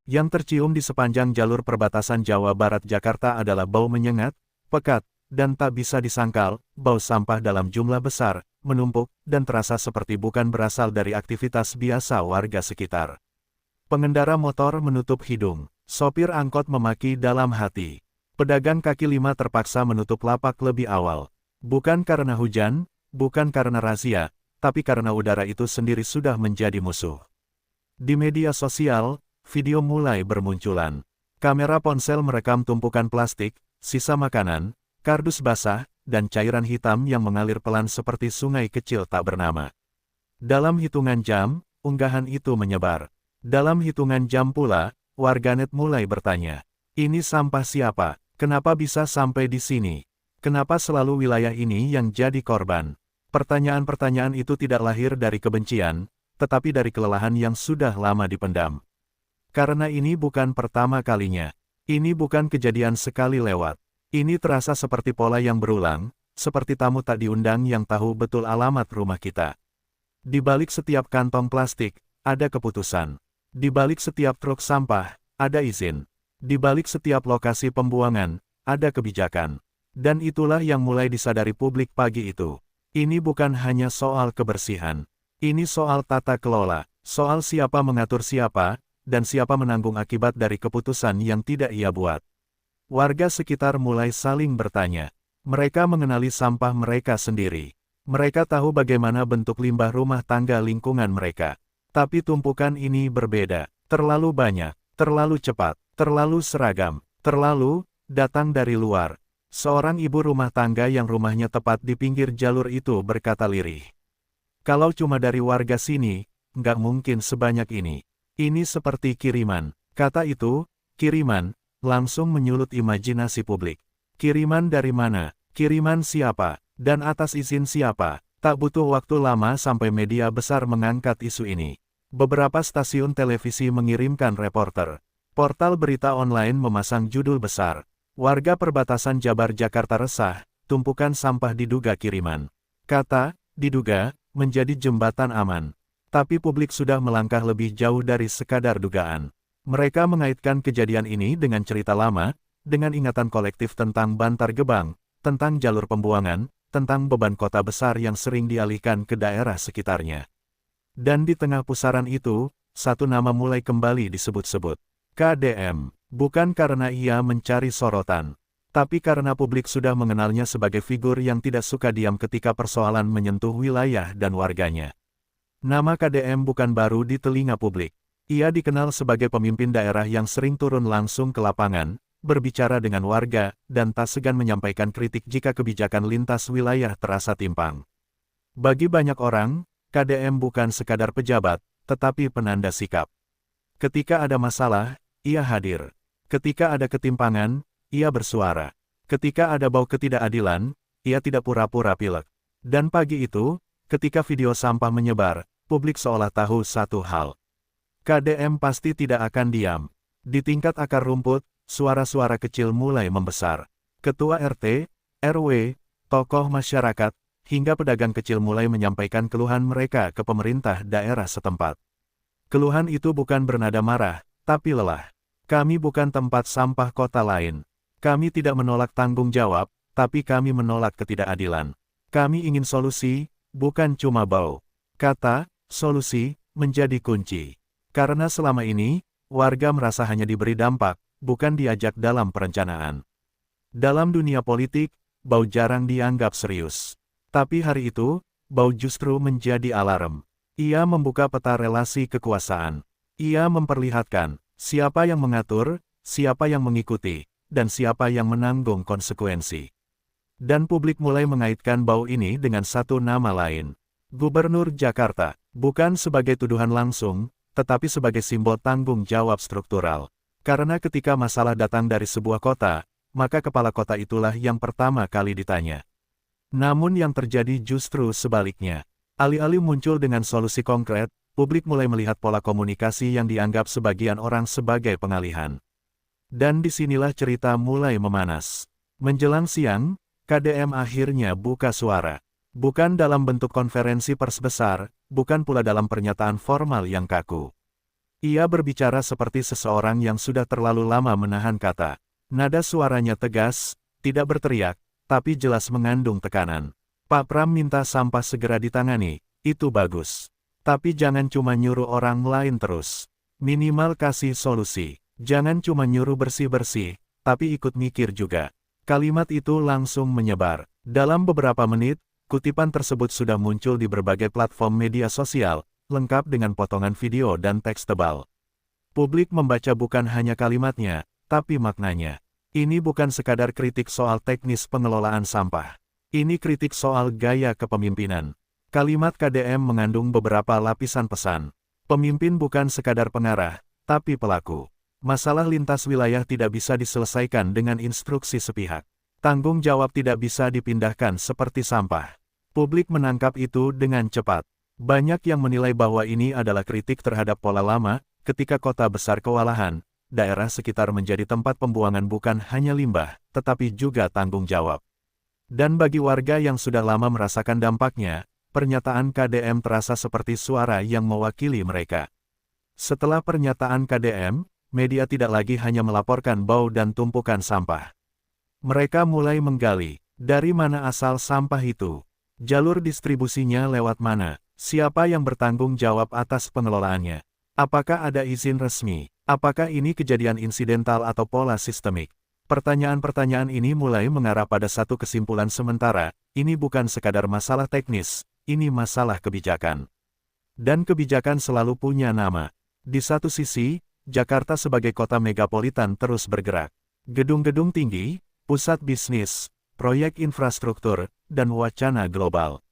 Yang tercium di sepanjang jalur perbatasan Jawa Barat Jakarta adalah bau menyengat, pekat, dan tak bisa disangkal, bau sampah dalam jumlah besar, menumpuk, dan terasa seperti bukan berasal dari aktivitas biasa warga sekitar. Pengendara motor menutup hidung, sopir angkot memaki dalam hati. Pedagang kaki lima terpaksa menutup lapak lebih awal. Bukan karena hujan, bukan karena razia, tapi karena udara itu sendiri sudah menjadi musuh. Di media sosial, video mulai bermunculan. Kamera ponsel merekam tumpukan plastik, sisa makanan, kardus basah, dan cairan hitam yang mengalir pelan seperti sungai kecil tak bernama. Dalam hitungan jam, unggahan itu menyebar. Dalam hitungan jam pula, warganet mulai bertanya, ini sampah siapa? Kenapa bisa sampai di sini? Kenapa selalu wilayah ini yang jadi korban? Pertanyaan-pertanyaan itu tidak lahir dari kebencian, tetapi dari kelelahan yang sudah lama dipendam. Karena ini bukan pertama kalinya. Ini bukan kejadian sekali lewat. Ini terasa seperti pola yang berulang, seperti tamu tak diundang yang tahu betul alamat rumah kita. Di balik setiap kantong plastik, ada keputusan. Di balik setiap truk sampah, ada izin. Di balik setiap lokasi pembuangan, ada kebijakan. Dan itulah yang mulai disadari publik pagi itu. Ini bukan hanya soal kebersihan. Ini soal tata kelola, soal siapa mengatur siapa, dan siapa menanggung akibat dari keputusan yang tidak ia buat. Warga sekitar mulai saling bertanya. Mereka mengenali sampah mereka sendiri. Mereka tahu bagaimana bentuk limbah rumah tangga lingkungan mereka. Tapi tumpukan ini berbeda, terlalu banyak, terlalu cepat, terlalu seragam, terlalu datang dari luar. Seorang ibu rumah tangga yang rumahnya tepat di pinggir jalur itu berkata lirih. Kalau cuma dari warga sini, nggak mungkin sebanyak ini. Ini seperti kiriman. Kata itu, kiriman, langsung menyulut imajinasi publik. Kiriman dari mana? Kiriman siapa? Dan atas izin siapa? Tak butuh waktu lama sampai media besar mengangkat isu ini. Beberapa stasiun televisi mengirimkan reporter. Portal berita online memasang judul besar. Warga perbatasan Jabar Jakarta resah, tumpukan sampah diduga kiriman. Kata, diduga, menjadi jembatan aman. Tapi publik sudah melangkah lebih jauh dari sekadar dugaan. Mereka mengaitkan kejadian ini dengan cerita lama, dengan ingatan kolektif tentang Bantar Gebang, tentang jalur pembuangan, tentang beban kota besar yang sering dialihkan ke daerah sekitarnya. Dan di tengah pusaran itu, satu nama mulai kembali disebut-sebut. KDM, bukan karena ia mencari sorotan, tapi karena publik sudah mengenalnya sebagai figur yang tidak suka diam ketika persoalan menyentuh wilayah dan warganya. Nama KDM bukan baru di telinga publik. Ia dikenal sebagai pemimpin daerah yang sering turun langsung ke lapangan, berbicara dengan warga, dan tak segan menyampaikan kritik jika kebijakan lintas wilayah terasa timpang. Bagi banyak orang, KDM bukan sekadar pejabat, tetapi penanda sikap. Ketika ada masalah, ia hadir. Ketika ada ketimpangan, ia bersuara. Ketika ada bau ketidakadilan, ia tidak pura-pura pilek. Dan pagi itu, ketika video sampah menyebar, publik seolah tahu satu hal. KDM pasti tidak akan diam. Di tingkat akar rumput, suara-suara kecil mulai membesar. Ketua RT, RW, tokoh masyarakat, hingga pedagang kecil mulai menyampaikan keluhan mereka ke pemerintah daerah setempat. Keluhan itu bukan bernada marah, tapi lelah. Kami bukan tempat sampah kota lain. Kami tidak menolak tanggung jawab, tapi kami menolak ketidakadilan. Kami ingin solusi, bukan cuma bau. Kata, solusi, menjadi kunci. Karena selama ini, warga merasa hanya diberi dampak, bukan diajak dalam perencanaan. Dalam dunia politik, bau jarang dianggap serius. Tapi hari itu, bau justru menjadi alarm. Ia membuka peta relasi kekuasaan. Ia memperlihatkan siapa yang mengatur, siapa yang mengikuti, dan siapa yang menanggung konsekuensi. Dan publik mulai mengaitkan bau ini dengan satu nama lain. Gubernur Jakarta, bukan sebagai tuduhan langsung, tetapi sebagai simbol tanggung jawab struktural. Karena ketika masalah datang dari sebuah kota, maka kepala kota itulah yang pertama kali ditanya. Namun yang terjadi justru sebaliknya. Alih-alih muncul dengan solusi konkret, publik mulai melihat pola komunikasi yang dianggap sebagian orang sebagai pengalihan. Dan disinilah cerita mulai memanas. Menjelang siang, KDM akhirnya buka suara. Bukan dalam bentuk konferensi pers besar, bukan pula dalam pernyataan formal yang kaku. Ia berbicara seperti seseorang yang sudah terlalu lama menahan kata. Nada suaranya tegas, tidak berteriak, tapi jelas mengandung tekanan. Pak Pram minta sampah segera ditangani, itu bagus. Tapi jangan cuma nyuruh orang lain terus. Minimal kasih solusi. Jangan cuma nyuruh bersih-bersih, tapi ikut mikir juga. Kalimat itu langsung menyebar. Dalam beberapa menit, kutipan tersebut sudah muncul di berbagai platform media sosial, lengkap dengan potongan video dan teks tebal. Publik membaca bukan hanya kalimatnya, tapi maknanya. Ini bukan sekadar kritik soal teknis pengelolaan sampah. Ini kritik soal gaya kepemimpinan. Kalimat KDM mengandung beberapa lapisan pesan. Pemimpin bukan sekadar pengarah, tapi pelaku. Masalah lintas wilayah tidak bisa diselesaikan dengan instruksi sepihak. Tanggung jawab tidak bisa dipindahkan seperti sampah. Publik menangkap itu dengan cepat. Banyak yang menilai bahwa ini adalah kritik terhadap pola lama, ketika kota besar kewalahan, daerah sekitar menjadi tempat pembuangan bukan hanya limbah, tetapi juga tanggung jawab. Dan bagi warga yang sudah lama merasakan dampaknya, pernyataan KDM terasa seperti suara yang mewakili mereka. Setelah pernyataan KDM, media tidak lagi hanya melaporkan bau dan tumpukan sampah. Mereka mulai menggali, dari mana asal sampah itu, jalur distribusinya lewat mana, siapa yang bertanggung jawab atas pengelolaannya, apakah ada izin resmi, apakah ini kejadian insidental atau pola sistemik. Pertanyaan-pertanyaan ini mulai mengarah pada satu kesimpulan sementara, ini bukan sekadar masalah teknis, ini masalah kebijakan. Dan kebijakan selalu punya nama. Di satu sisi, Jakarta sebagai kota megapolitan terus bergerak. Gedung-gedung tinggi, pusat bisnis, proyek infrastruktur, dan wacana global.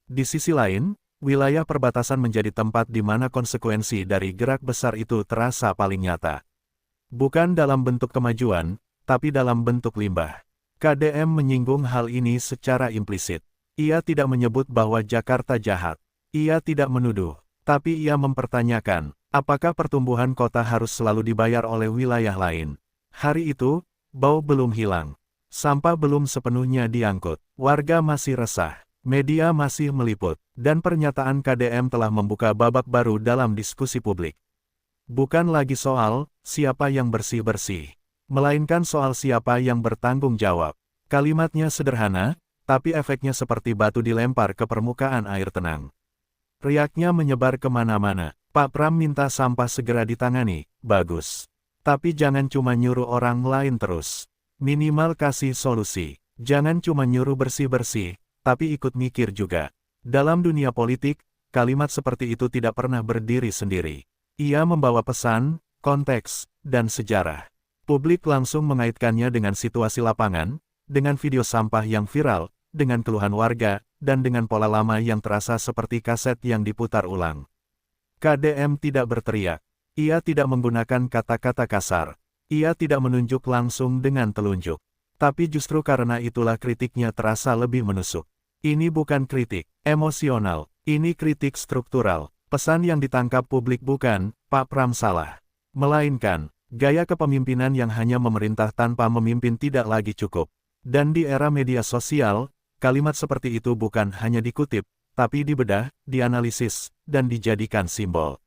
Di sisi lain, wilayah perbatasan menjadi tempat di mana konsekuensi dari gerak besar itu terasa paling nyata. Bukan dalam bentuk kemajuan, tapi dalam bentuk limbah. KDM menyinggung hal ini secara implisit. Ia tidak menyebut bahwa Jakarta jahat. Ia tidak menuduh, tapi ia mempertanyakan, apakah pertumbuhan kota harus selalu dibayar oleh wilayah lain? Hari itu, bau belum hilang. Sampah belum sepenuhnya diangkut. Warga masih resah. Media masih meliput. Dan pernyataan KDM telah membuka babak baru dalam diskusi publik. Bukan lagi soal siapa yang bersih-bersih, melainkan soal siapa yang bertanggung jawab. Kalimatnya sederhana, tapi efeknya seperti batu dilempar ke permukaan air tenang. Riaknya menyebar kemana-mana. Pak Pram minta sampah segera ditangani, bagus. Tapi jangan cuma nyuruh orang lain terus. Minimal kasih solusi. Jangan cuma nyuruh bersih-bersih, tapi ikut mikir juga. Dalam dunia politik, kalimat seperti itu tidak pernah berdiri sendiri. Ia membawa pesan, konteks, dan sejarah. Publik langsung mengaitkannya dengan situasi lapangan, dengan video sampah yang viral, dengan keluhan warga, dan dengan pola lama yang terasa seperti kaset yang diputar ulang. KDM tidak berteriak. Ia tidak menggunakan kata-kata kasar. Ia tidak menunjuk langsung dengan telunjuk. Tapi justru karena itulah kritiknya terasa lebih menusuk. Ini bukan kritik emosional, ini kritik struktural. Pesan yang ditangkap publik bukan, Pak Pram salah. Melainkan, gaya kepemimpinan yang hanya memerintah tanpa memimpin tidak lagi cukup. Dan di era media sosial, kalimat seperti itu bukan hanya dikutip, tapi dibedah, dianalisis, dan dijadikan simbol.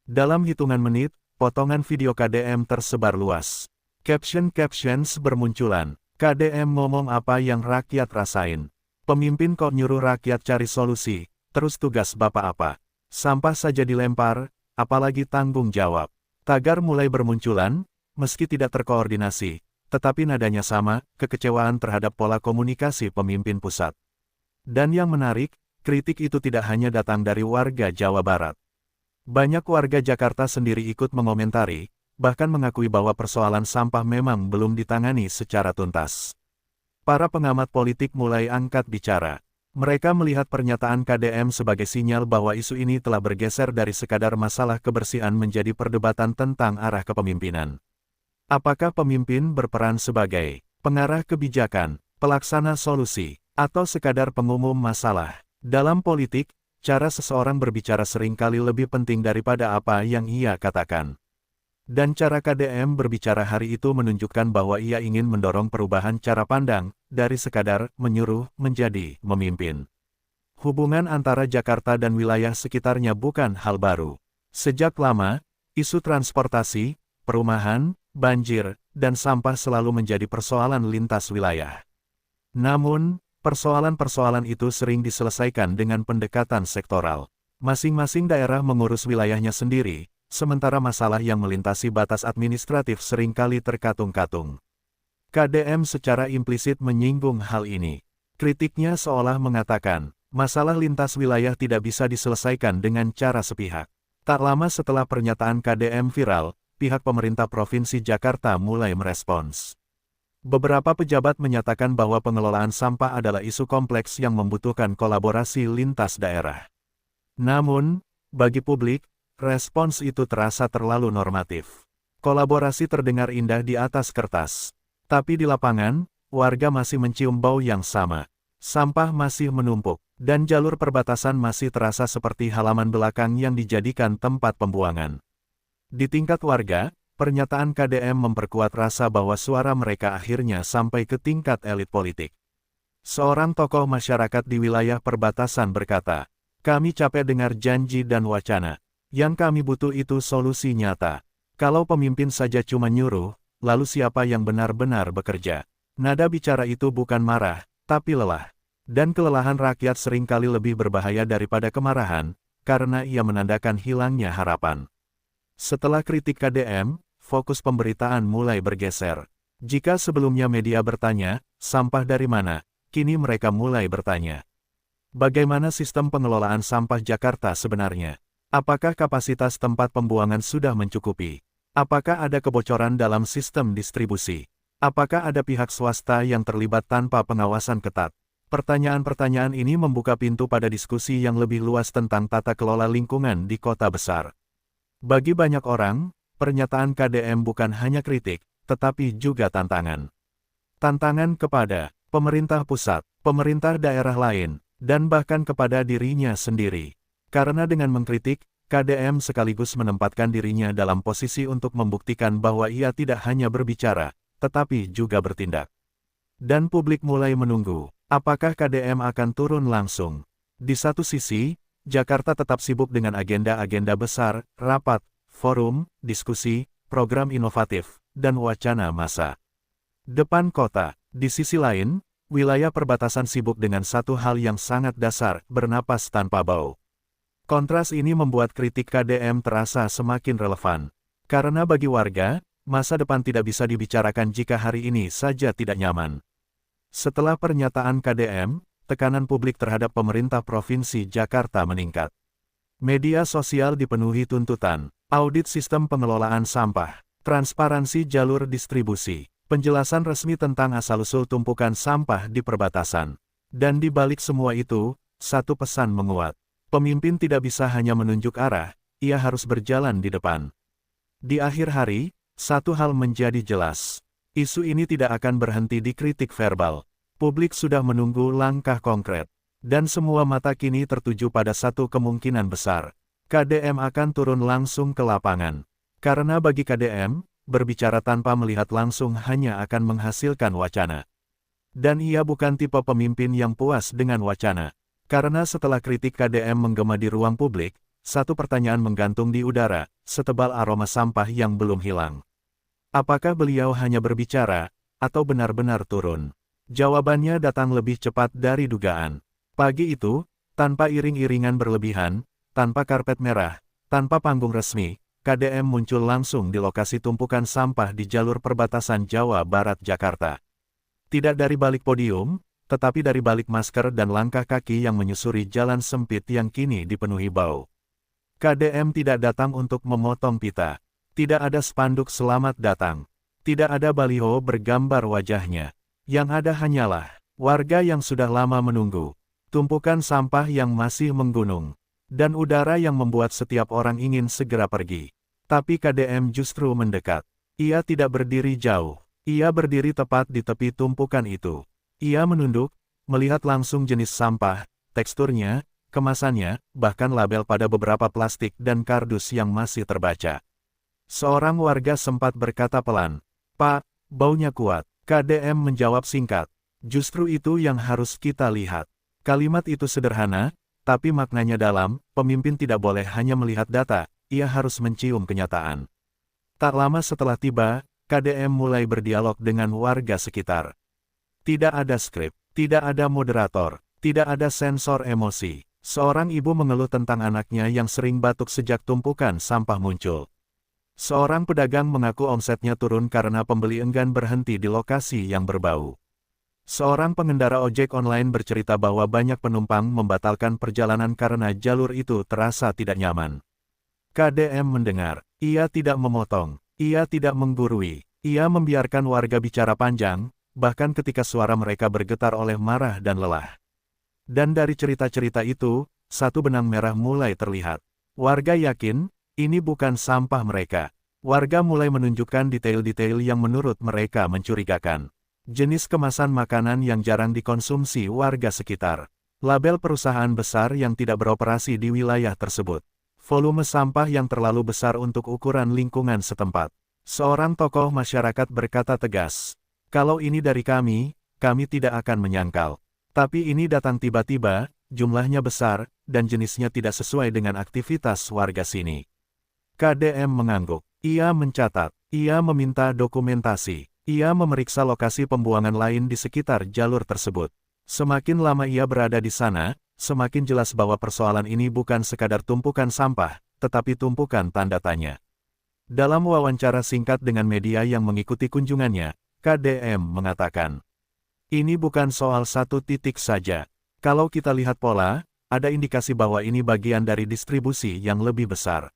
Dalam hitungan menit, potongan video KDM tersebar luas. Caption-captions bermunculan. KDM ngomong apa yang rakyat rasain. Pemimpin kok nyuruh rakyat cari solusi, terus tugas bapak apa? Sampah saja dilempar, apalagi tanggung jawab. Tagar mulai bermunculan, meski tidak terkoordinasi, tetapi nadanya sama, kekecewaan terhadap pola komunikasi pemimpin pusat. Dan yang menarik, kritik itu tidak hanya datang dari warga Jawa Barat. Banyak warga Jakarta sendiri ikut mengomentari, bahkan mengakui bahwa persoalan sampah memang belum ditangani secara tuntas. Para pengamat politik mulai angkat bicara. Mereka melihat pernyataan KDM sebagai sinyal bahwa isu ini telah bergeser dari sekadar masalah kebersihan menjadi perdebatan tentang arah kepemimpinan. Apakah pemimpin berperan sebagai pengarah kebijakan, pelaksana solusi, atau sekadar pengumum masalah? Dalam politik, cara seseorang berbicara seringkali lebih penting daripada apa yang ia katakan. Dan cara KDM berbicara hari itu menunjukkan bahwa ia ingin mendorong perubahan cara pandang, dari sekadar menyuruh menjadi memimpin. Hubungan antara Jakarta dan wilayah sekitarnya bukan hal baru. Sejak lama, Isu transportasi, perumahan, banjir, dan sampah selalu menjadi persoalan lintas wilayah. Namun, persoalan-persoalan itu sering diselesaikan dengan pendekatan sektoral. Masing-masing daerah mengurus wilayahnya sendiri, sementara masalah yang melintasi batas administratif seringkali terkatung-katung. KDM secara implisit menyinggung hal ini. Kritiknya seolah mengatakan, masalah lintas wilayah tidak bisa diselesaikan dengan cara sepihak. Tak lama setelah pernyataan KDM viral, pihak pemerintah Provinsi Jakarta mulai merespons. Beberapa pejabat menyatakan bahwa pengelolaan sampah adalah isu kompleks yang membutuhkan kolaborasi lintas daerah. Namun, bagi publik, respons itu terasa terlalu normatif. Kolaborasi terdengar indah di atas kertas. Tapi di lapangan, warga masih mencium bau yang sama. Sampah masih menumpuk, dan jalur perbatasan masih terasa seperti halaman belakang yang dijadikan tempat pembuangan. Di tingkat warga, pernyataan KDM memperkuat rasa bahwa suara mereka akhirnya sampai ke tingkat elit politik. Seorang tokoh masyarakat di wilayah perbatasan berkata, "Kami capek dengar janji dan wacana. Yang kami butuh itu solusi nyata. Kalau pemimpin saja cuma nyuruh, lalu siapa yang benar-benar bekerja?" Nada bicara itu bukan marah, tapi lelah. Dan kelelahan rakyat seringkali lebih berbahaya daripada kemarahan, karena ia menandakan hilangnya harapan. Setelah kritik KDM, fokus pemberitaan mulai bergeser. Jika sebelumnya media bertanya, sampah dari mana, kini mereka mulai bertanya, bagaimana sistem pengelolaan sampah Jakarta sebenarnya? Apakah kapasitas tempat pembuangan sudah mencukupi? Apakah ada kebocoran dalam sistem distribusi? Apakah ada pihak swasta yang terlibat tanpa pengawasan ketat? Pertanyaan-pertanyaan ini membuka pintu pada diskusi yang lebih luas tentang tata kelola lingkungan di kota besar. Bagi banyak orang, pernyataan KDM bukan hanya kritik, tetapi juga tantangan. Tantangan kepada pemerintah pusat, pemerintah daerah lain, dan bahkan kepada dirinya sendiri. Karena dengan mengkritik, KDM sekaligus menempatkan dirinya dalam posisi untuk membuktikan bahwa ia tidak hanya berbicara, tetapi juga bertindak. Dan publik mulai menunggu, apakah KDM akan turun langsung? Di satu sisi, Jakarta tetap sibuk dengan agenda-agenda besar, rapat, forum, diskusi, program inovatif, dan wacana massa depan kota. Di sisi lain, wilayah perbatasan sibuk dengan satu hal yang sangat dasar, bernapas tanpa bau. Kontras ini membuat kritik KDM terasa semakin relevan. Karena bagi warga, masa depan tidak bisa dibicarakan jika hari ini saja tidak nyaman. Setelah pernyataan KDM, tekanan publik terhadap pemerintah Provinsi Jakarta meningkat. Media sosial dipenuhi tuntutan, audit sistem pengelolaan sampah, transparansi jalur distribusi, penjelasan resmi tentang asal-usul tumpukan sampah di perbatasan. Dan di balik semua itu, satu pesan menguat. Pemimpin tidak bisa hanya menunjuk arah, ia harus berjalan di depan. Di akhir hari, satu hal menjadi jelas. Isu ini tidak akan berhenti di kritik verbal. Publik sudah menunggu langkah konkret. Dan semua mata kini tertuju pada satu kemungkinan besar. KDM akan turun langsung ke lapangan. Karena bagi KDM, berbicara tanpa melihat langsung hanya akan menghasilkan wacana. Dan ia bukan tipe pemimpin yang puas dengan wacana. Karena setelah kritik KDM menggema di ruang publik, satu pertanyaan menggantung di udara, setebal aroma sampah yang belum hilang. Apakah beliau hanya berbicara, atau benar-benar turun? Jawabannya datang lebih cepat dari dugaan. Pagi itu, tanpa iring-iringan berlebihan, tanpa karpet merah, tanpa panggung resmi, KDM muncul langsung di lokasi tumpukan sampah di jalur perbatasan Jawa Barat Jakarta. Tidak dari balik podium, tetapi dari balik masker dan langkah kaki yang menyusuri jalan sempit yang kini dipenuhi bau. KDM tidak datang untuk memotong pita. Tidak ada spanduk selamat datang. Tidak ada baliho bergambar wajahnya. Yang ada hanyalah warga yang sudah lama menunggu, tumpukan sampah yang masih menggunung, dan udara yang membuat setiap orang ingin segera pergi. Tapi KDM justru mendekat. Ia tidak berdiri jauh. Ia berdiri tepat di tepi tumpukan itu. Ia menunduk, melihat langsung jenis sampah, teksturnya, kemasannya, bahkan label pada beberapa plastik dan kardus yang masih terbaca. Seorang warga sempat berkata pelan, "Pak, baunya kuat." KDM menjawab singkat, "Justru itu yang harus kita lihat." Kalimat itu sederhana, tapi maknanya dalam. Pemimpin tidak boleh hanya melihat data, ia harus mencium kenyataan. Tak lama setelah tiba, KDM mulai berdialog dengan warga sekitar. Tidak ada skrip, tidak ada moderator, tidak ada sensor emosi. Seorang ibu mengeluh tentang anaknya yang sering batuk sejak tumpukan sampah muncul. Seorang pedagang mengaku omsetnya turun karena pembeli enggan berhenti di lokasi yang berbau. Seorang pengendara ojek online bercerita bahwa banyak penumpang membatalkan perjalanan karena jalur itu terasa tidak nyaman. KDM mendengar, ia tidak memotong, ia tidak menggurui, ia membiarkan warga bicara panjang, bahkan ketika suara mereka bergetar oleh marah dan lelah. Dan dari cerita-cerita itu, satu benang merah mulai terlihat. Warga yakin, ini bukan sampah mereka. Warga mulai menunjukkan detail-detail yang menurut mereka mencurigakan. Jenis kemasan makanan yang jarang dikonsumsi warga sekitar. Label perusahaan besar yang tidak beroperasi di wilayah tersebut. Volume sampah yang terlalu besar untuk ukuran lingkungan setempat. Seorang tokoh masyarakat berkata tegas, "Kalau ini dari kami tidak akan menyangkal. Tapi ini datang tiba-tiba, jumlahnya besar, dan jenisnya tidak sesuai dengan aktivitas warga sini." KDM mengangguk. Ia mencatat, ia meminta dokumentasi, ia memeriksa lokasi pembuangan lain di sekitar jalur tersebut. Semakin lama ia berada di sana, semakin jelas bahwa persoalan ini bukan sekadar tumpukan sampah, tetapi tumpukan tanda tanya. Dalam wawancara singkat dengan media yang mengikuti kunjungannya, KDM mengatakan, "Ini bukan soal satu titik saja. Kalau kita lihat pola, ada indikasi bahwa ini bagian dari distribusi yang lebih besar.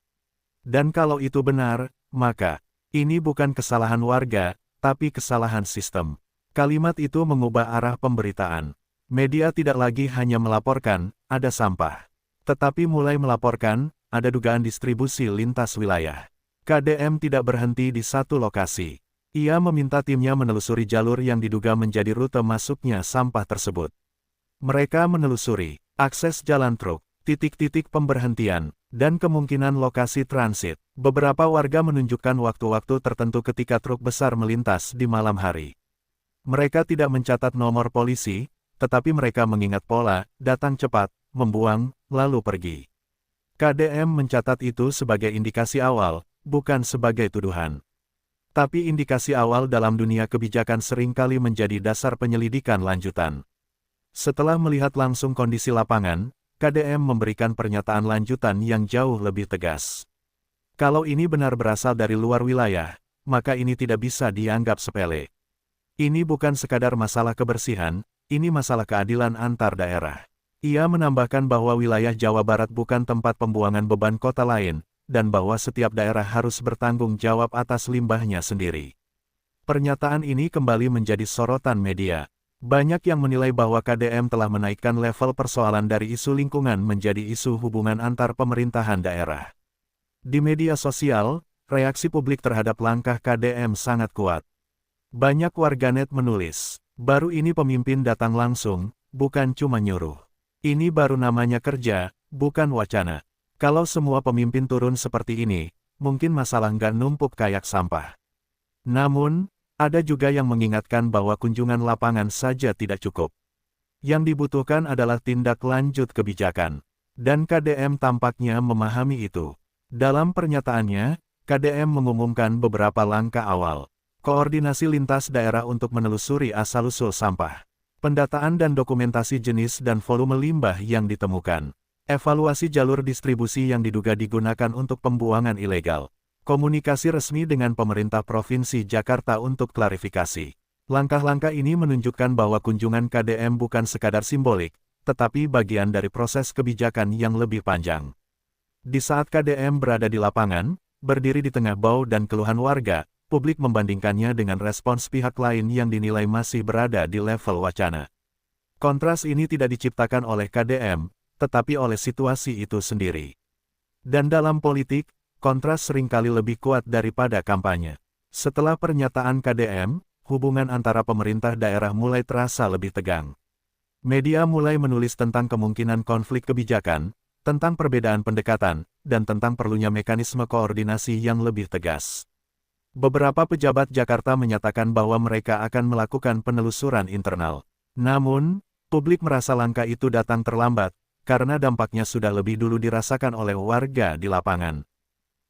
Dan kalau itu benar, maka ini bukan kesalahan warga, tapi kesalahan sistem." Kalimat itu mengubah arah pemberitaan. Media tidak lagi hanya melaporkan, ada sampah. Tetapi mulai melaporkan, ada dugaan distribusi lintas wilayah. KDM tidak berhenti di satu lokasi. Ia meminta timnya menelusuri jalur yang diduga menjadi rute masuknya sampah tersebut. Mereka menelusuri akses jalan truk, titik-titik pemberhentian, dan kemungkinan lokasi transit. Beberapa warga menunjukkan waktu-waktu tertentu ketika truk besar melintas di malam hari. Mereka tidak mencatat nomor polisi, tetapi mereka mengingat pola, datang cepat, membuang, lalu pergi. KDM mencatat itu sebagai indikasi awal, bukan sebagai tuduhan. Tapi indikasi awal dalam dunia kebijakan seringkali menjadi dasar penyelidikan lanjutan. Setelah melihat langsung kondisi lapangan, KDM memberikan pernyataan lanjutan yang jauh lebih tegas. Kalau ini benar berasal dari luar wilayah, maka ini tidak bisa dianggap sepele. Ini bukan sekadar masalah kebersihan, ini masalah keadilan antar daerah. Ia menambahkan bahwa wilayah Jawa Barat bukan tempat pembuangan beban kota lain, dan bahwa setiap daerah harus bertanggung jawab atas limbahnya sendiri. Pernyataan ini kembali menjadi sorotan media. Banyak yang menilai bahwa KDM telah menaikkan level persoalan dari isu lingkungan menjadi isu hubungan antar pemerintahan daerah. Di media sosial, reaksi publik terhadap langkah KDM sangat kuat. Banyak warganet menulis, "Baru ini pemimpin datang langsung, bukan cuma nyuruh. Ini baru namanya kerja, bukan wacana. Kalau semua pemimpin turun seperti ini, mungkin masalah nggak numpuk kayak sampah." Namun, ada juga yang mengingatkan bahwa kunjungan lapangan saja tidak cukup. Yang dibutuhkan adalah tindak lanjut kebijakan. Dan KDM tampaknya memahami itu. Dalam pernyataannya, KDM mengumumkan beberapa langkah awal. Koordinasi lintas daerah untuk menelusuri asal-usul sampah. Pendataan dan dokumentasi jenis dan volume limbah yang ditemukan. Evaluasi jalur distribusi yang diduga digunakan untuk pembuangan ilegal. Komunikasi resmi dengan pemerintah Provinsi Jakarta untuk klarifikasi. Langkah-langkah ini menunjukkan bahwa kunjungan KDM bukan sekadar simbolik, tetapi bagian dari proses kebijakan yang lebih panjang. Di saat KDM berada di lapangan, berdiri di tengah bau dan keluhan warga, publik membandingkannya dengan respons pihak lain yang dinilai masih berada di level wacana. Kontras ini tidak diciptakan oleh KDM, tetapi oleh situasi itu sendiri. Dan dalam politik, kontras seringkali lebih kuat daripada kampanye. Setelah pernyataan KDM, hubungan antara pemerintah daerah mulai terasa lebih tegang. Media mulai menulis tentang kemungkinan konflik kebijakan, tentang perbedaan pendekatan, dan tentang perlunya mekanisme koordinasi yang lebih tegas. Beberapa pejabat Jakarta menyatakan bahwa mereka akan melakukan penelusuran internal. Namun, publik merasa langkah itu datang terlambat, karena dampaknya sudah lebih dulu dirasakan oleh warga di lapangan.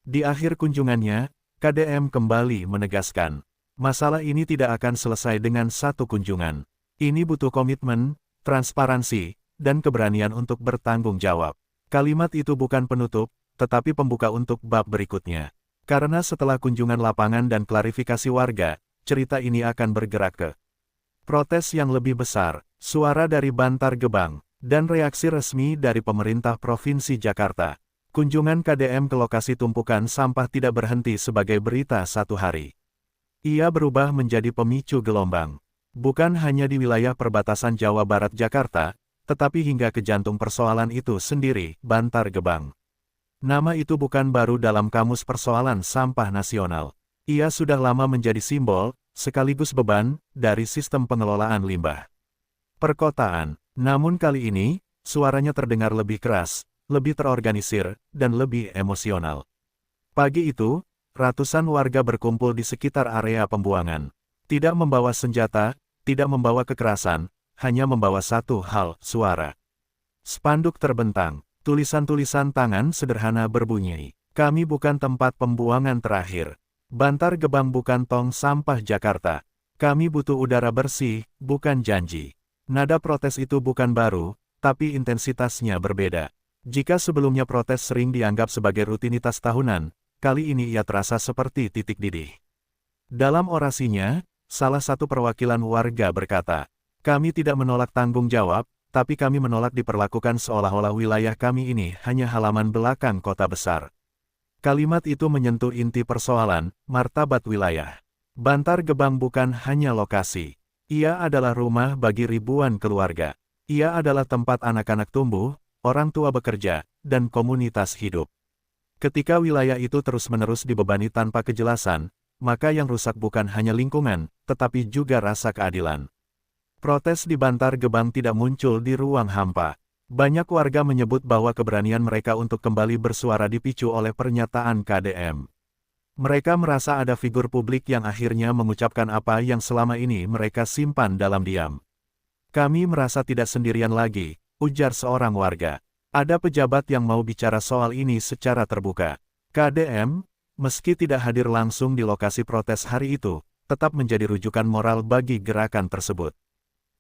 Di akhir kunjungannya, KDM kembali menegaskan, masalah ini tidak akan selesai dengan satu kunjungan. Ini butuh komitmen, transparansi, dan keberanian untuk bertanggung jawab. Kalimat itu bukan penutup, tetapi pembuka untuk bab berikutnya. Karena setelah kunjungan lapangan dan klarifikasi warga, cerita ini akan bergerak ke protes yang lebih besar, suara dari Bantar Gebang, dan reaksi resmi dari pemerintah Provinsi Jakarta. Kunjungan KDM ke lokasi tumpukan sampah tidak berhenti sebagai berita satu hari. Ia berubah menjadi pemicu gelombang. Bukan hanya di wilayah perbatasan Jawa Barat Jakarta, tetapi hingga ke jantung persoalan itu sendiri, Bantar Gebang. Nama itu bukan baru dalam kamus persoalan sampah nasional. Ia sudah lama menjadi simbol, sekaligus beban, dari sistem pengelolaan limbah perkotaan. Namun kali ini, suaranya terdengar lebih keras, lebih terorganisir, dan lebih emosional. Pagi itu, ratusan warga berkumpul di sekitar area pembuangan. Tidak membawa senjata, tidak membawa kekerasan, hanya membawa satu hal, suara. Spanduk terbentang, tulisan-tulisan tangan sederhana berbunyi, "Kami bukan tempat pembuangan terakhir. Bantar Gebang bukan tong sampah Jakarta. Kami butuh udara bersih, bukan janji." Nada protes itu bukan baru, tapi intensitasnya berbeda. Jika sebelumnya protes sering dianggap sebagai rutinitas tahunan, kali ini ia terasa seperti titik didih. Dalam orasinya, salah satu perwakilan warga berkata, "Kami tidak menolak tanggung jawab, tapi kami menolak diperlakukan seolah-olah wilayah kami ini hanya halaman belakang kota besar." Kalimat itu menyentuh inti persoalan, martabat wilayah. Bantar Gebang bukan hanya lokasi. Ia adalah rumah bagi ribuan keluarga. Ia adalah tempat anak-anak tumbuh, orang tua bekerja, dan komunitas hidup. Ketika wilayah itu terus-menerus dibebani tanpa kejelasan, maka yang rusak bukan hanya lingkungan, tetapi juga rasa keadilan. Protes di Bantar Gebang tidak muncul di ruang hampa. Banyak warga menyebut bahwa keberanian mereka untuk kembali bersuara dipicu oleh pernyataan KDM. Mereka merasa ada figur publik yang akhirnya mengucapkan apa yang selama ini mereka simpan dalam diam. "Kami merasa tidak sendirian lagi," ujar seorang warga. "Ada pejabat yang mau bicara soal ini secara terbuka." KDM, meski tidak hadir langsung di lokasi protes hari itu, tetap menjadi rujukan moral bagi gerakan tersebut.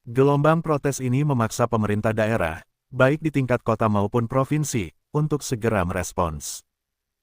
Gelombang protes ini memaksa pemerintah daerah, baik di tingkat kota maupun provinsi, untuk segera merespons.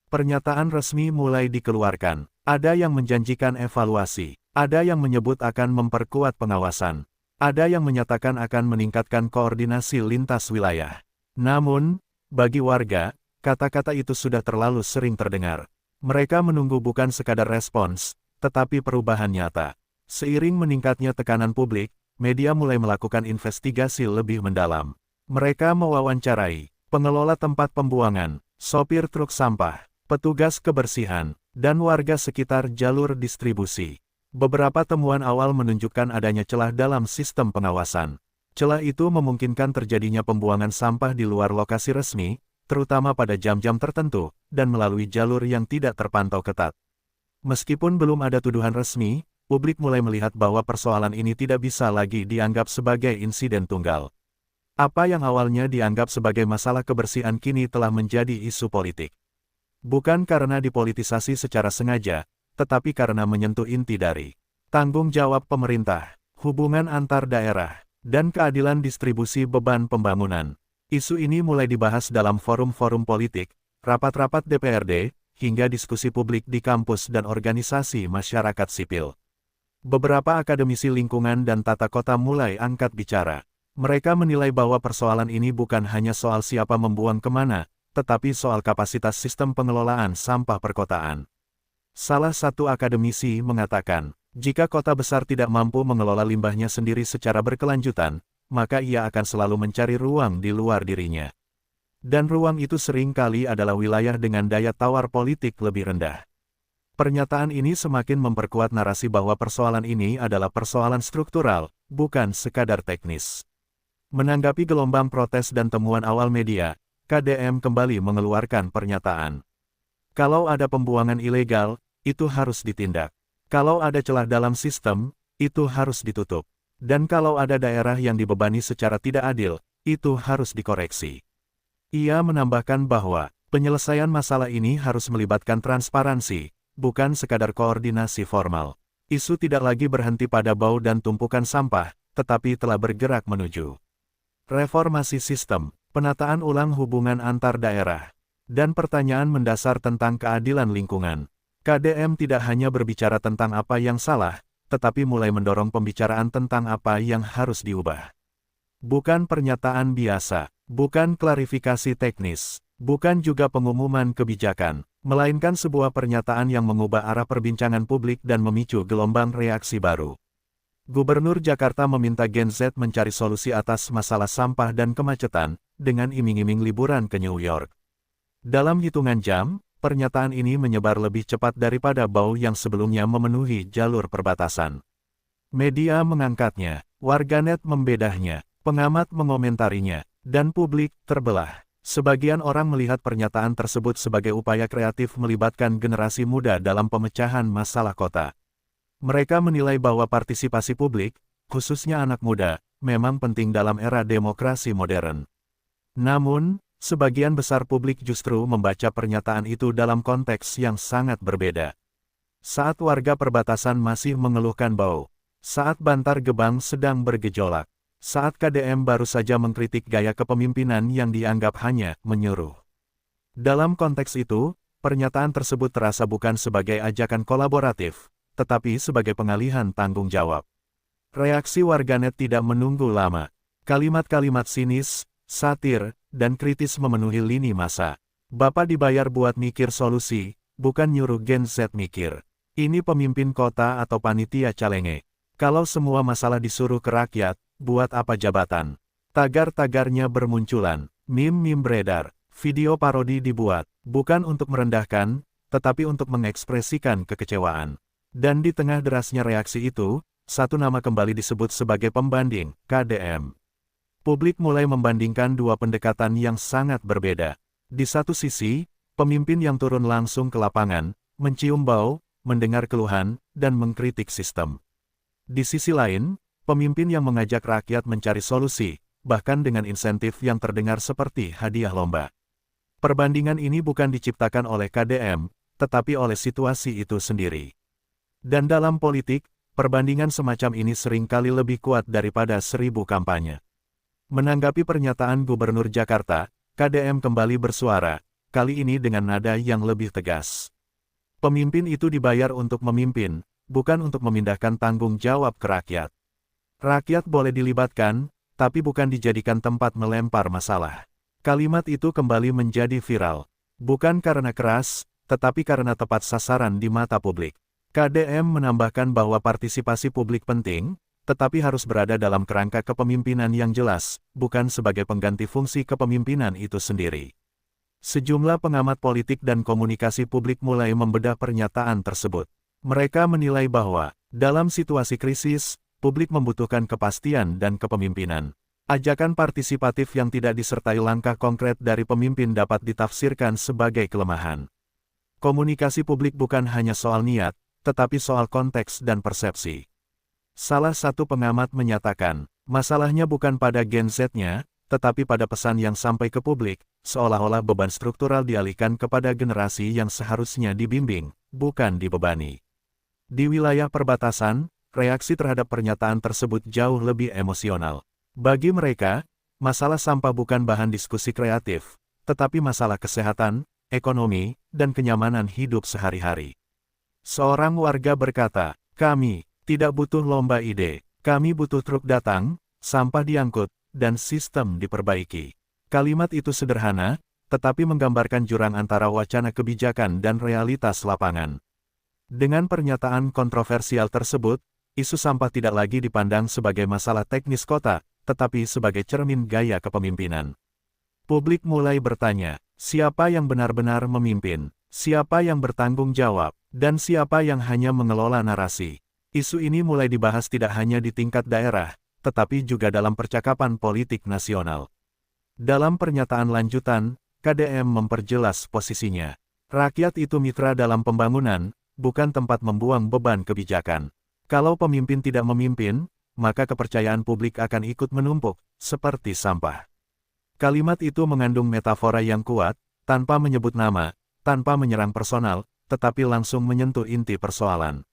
Pernyataan resmi mulai dikeluarkan. Ada yang menjanjikan evaluasi, ada yang menyebut akan memperkuat pengawasan, ada yang menyatakan akan meningkatkan koordinasi lintas wilayah. Namun, bagi warga, kata-kata itu sudah terlalu sering terdengar. Mereka menunggu bukan sekadar respons, tetapi perubahan nyata. Seiring meningkatnya tekanan publik, media mulai melakukan investigasi lebih mendalam. Mereka mewawancarai pengelola tempat pembuangan, sopir truk sampah, petugas kebersihan, dan warga sekitar jalur distribusi. Beberapa temuan awal menunjukkan adanya celah dalam sistem pengawasan. Celah itu memungkinkan terjadinya pembuangan sampah di luar lokasi resmi, terutama pada jam-jam tertentu, dan melalui jalur yang tidak terpantau ketat. Meskipun belum ada tuduhan resmi, publik mulai melihat bahwa persoalan ini tidak bisa lagi dianggap sebagai insiden tunggal. Apa yang awalnya dianggap sebagai masalah kebersihan kini telah menjadi isu politik. Bukan karena dipolitisasi secara sengaja, tetapi karena menyentuh inti dari tanggung jawab pemerintah, hubungan antar daerah, dan keadilan distribusi beban pembangunan. Isu ini mulai dibahas dalam forum-forum politik, rapat-rapat DPRD, hingga diskusi publik di kampus dan organisasi masyarakat sipil. Beberapa akademisi lingkungan dan tata kota mulai angkat bicara. Mereka menilai bahwa persoalan ini bukan hanya soal siapa membuang kemana, tetapi soal kapasitas sistem pengelolaan sampah perkotaan. Salah satu akademisi mengatakan, jika kota besar tidak mampu mengelola limbahnya sendiri secara berkelanjutan, maka ia akan selalu mencari ruang di luar dirinya. Dan ruang itu seringkali adalah wilayah dengan daya tawar politik lebih rendah. Pernyataan ini semakin memperkuat narasi bahwa persoalan ini adalah persoalan struktural, bukan sekadar teknis. Menanggapi gelombang protes dan temuan awal media, KDM kembali mengeluarkan pernyataan. Kalau ada pembuangan ilegal, itu harus ditindak. Kalau ada celah dalam sistem, itu harus ditutup. Dan kalau ada daerah yang dibebani secara tidak adil, itu harus dikoreksi. Ia menambahkan bahwa, Penyelesaian masalah ini harus melibatkan transparansi, bukan sekadar koordinasi formal. Isu tidak lagi berhenti pada bau dan tumpukan sampah, tetapi telah bergerak menuju reformasi sistem, penataan ulang hubungan antar daerah, dan pertanyaan mendasar tentang keadilan lingkungan. KDM tidak hanya berbicara tentang apa yang salah, tetapi mulai mendorong pembicaraan tentang apa yang harus diubah. Bukan pernyataan biasa, bukan klarifikasi teknis, bukan juga pengumuman kebijakan, melainkan sebuah pernyataan yang mengubah arah perbincangan publik dan memicu gelombang reaksi baru. Gubernur Jakarta meminta Gen Z mencari solusi atas masalah sampah dan kemacetan, dengan iming-iming liburan ke New York. Dalam hitungan jam, pernyataan ini menyebar lebih cepat daripada bau yang sebelumnya memenuhi jalur perbatasan. Media mengangkatnya, warganet membedahnya, pengamat mengomentarinya, dan publik terbelah. Sebagian orang melihat pernyataan tersebut sebagai upaya kreatif melibatkan generasi muda dalam pemecahan masalah kota. Mereka menilai bahwa partisipasi publik, khususnya anak muda, memang penting dalam era demokrasi modern. Namun, sebagian besar publik justru membaca pernyataan itu dalam konteks yang sangat berbeda. Saat warga perbatasan masih mengeluhkan bau, saat Bantar Gebang sedang bergejolak, saat KDM baru saja mengkritik gaya kepemimpinan yang dianggap hanya menyuruh. Dalam konteks itu, pernyataan tersebut terasa bukan sebagai ajakan kolaboratif, tetapi sebagai pengalihan tanggung jawab. Reaksi warganet tidak menunggu lama. Kalimat-kalimat sinis, satir, dan kritis memenuhi lini massa. Bapak dibayar buat mikir solusi, bukan nyuruh Gen Z mikir. Ini pemimpin kota atau panitia calenge. Kalau semua masalah disuruh ke rakyat, buat apa jabatan? Tagar-tagarnya bermunculan, meme-meme beredar, video parodi dibuat, bukan untuk merendahkan, tetapi untuk mengekspresikan kekecewaan. Dan di tengah derasnya reaksi itu, satu nama kembali disebut sebagai pembanding, KDM. Publik mulai membandingkan dua pendekatan yang sangat berbeda. Di satu sisi, pemimpin yang turun langsung ke lapangan, mencium bau, mendengar keluhan, dan mengkritik sistem. Di sisi lain, pemimpin yang mengajak rakyat mencari solusi, bahkan dengan insentif yang terdengar seperti hadiah lomba. Perbandingan ini bukan diciptakan oleh KDM, tetapi oleh situasi itu sendiri. Dan dalam politik, perbandingan semacam ini seringkali lebih kuat daripada 1000 kampanye. Menanggapi pernyataan Gubernur Jakarta, KDM kembali bersuara, kali ini dengan nada yang lebih tegas. Pemimpin itu dibayar untuk memimpin, bukan untuk memindahkan tanggung jawab ke rakyat. Rakyat boleh dilibatkan, tapi bukan dijadikan tempat melempar masalah. Kalimat itu kembali menjadi viral, bukan karena keras, tetapi karena tepat sasaran di mata publik. KDM menambahkan bahwa partisipasi publik penting, tetapi harus berada dalam kerangka kepemimpinan yang jelas, bukan sebagai pengganti fungsi kepemimpinan itu sendiri. Sejumlah pengamat politik dan komunikasi publik mulai membedah pernyataan tersebut. Mereka menilai bahwa, dalam situasi krisis, publik membutuhkan kepastian dan kepemimpinan. Ajakan partisipatif yang tidak disertai langkah konkret dari pemimpin dapat ditafsirkan sebagai kelemahan. Komunikasi publik bukan hanya soal niat, tetapi soal konteks dan persepsi. Salah satu pengamat menyatakan, masalahnya bukan pada Gen Z-nya, tetapi pada pesan yang sampai ke publik, seolah-olah beban struktural dialihkan kepada generasi yang seharusnya dibimbing, bukan dibebani. Di wilayah perbatasan, reaksi terhadap pernyataan tersebut jauh lebih emosional. Bagi mereka, masalah sampah bukan bahan diskusi kreatif, tetapi masalah kesehatan, ekonomi, dan kenyamanan hidup sehari-hari. Seorang warga berkata, "Kami tidak butuh lomba ide, kami butuh truk datang, sampah diangkut, dan sistem diperbaiki." Kalimat itu sederhana, tetapi menggambarkan jurang antara wacana kebijakan dan realitas lapangan. Dengan pernyataan kontroversial tersebut, isu sampah tidak lagi dipandang sebagai masalah teknis kota, tetapi sebagai cermin gaya kepemimpinan. Publik mulai bertanya, siapa yang benar-benar memimpin, siapa yang bertanggung jawab, dan siapa yang hanya mengelola narasi. Isu ini mulai dibahas tidak hanya di tingkat daerah, tetapi juga dalam percakapan politik nasional. Dalam pernyataan lanjutan, KDM memperjelas posisinya. Rakyat itu mitra dalam pembangunan, bukan tempat membuang beban kebijakan. Kalau pemimpin tidak memimpin, maka kepercayaan publik akan ikut menumpuk, seperti sampah. Kalimat itu mengandung metafora yang kuat, tanpa menyebut nama, tanpa menyerang personal, tetapi langsung menyentuh inti persoalan.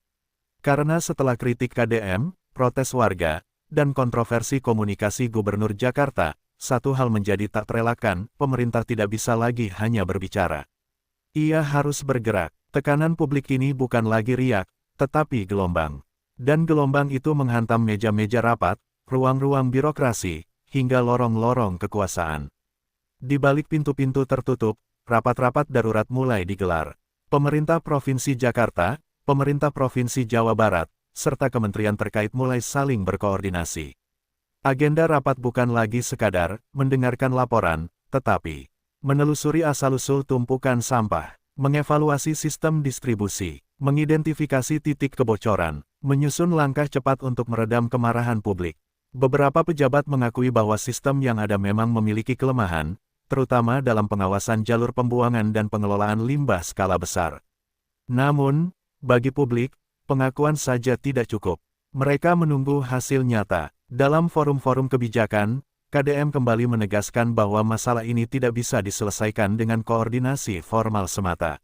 Karena setelah kritik KDM, protes warga, dan kontroversi komunikasi Gubernur Jakarta, satu hal menjadi tak terelakkan, pemerintah tidak bisa lagi hanya berbicara. Ia harus bergerak. Tekanan publik ini bukan lagi riak, tetapi gelombang. Dan gelombang itu menghantam meja-meja rapat, ruang-ruang birokrasi, hingga lorong-lorong kekuasaan. Di balik pintu-pintu tertutup, rapat-rapat darurat mulai digelar. Pemerintah Provinsi Jakarta, pemerintah Provinsi Jawa Barat, serta kementerian terkait mulai saling berkoordinasi. Agenda rapat bukan lagi sekadar mendengarkan laporan, tetapi menelusuri asal-usul tumpukan sampah, mengevaluasi sistem distribusi, mengidentifikasi titik kebocoran, menyusun langkah cepat untuk meredam kemarahan publik. Beberapa pejabat mengakui bahwa sistem yang ada memang memiliki kelemahan, terutama dalam pengawasan jalur pembuangan dan pengelolaan limbah skala besar. Namun, bagi publik, pengakuan saja tidak cukup. Mereka menunggu hasil nyata. Dalam forum-forum kebijakan, KDM kembali menegaskan bahwa masalah ini tidak bisa diselesaikan dengan koordinasi formal semata.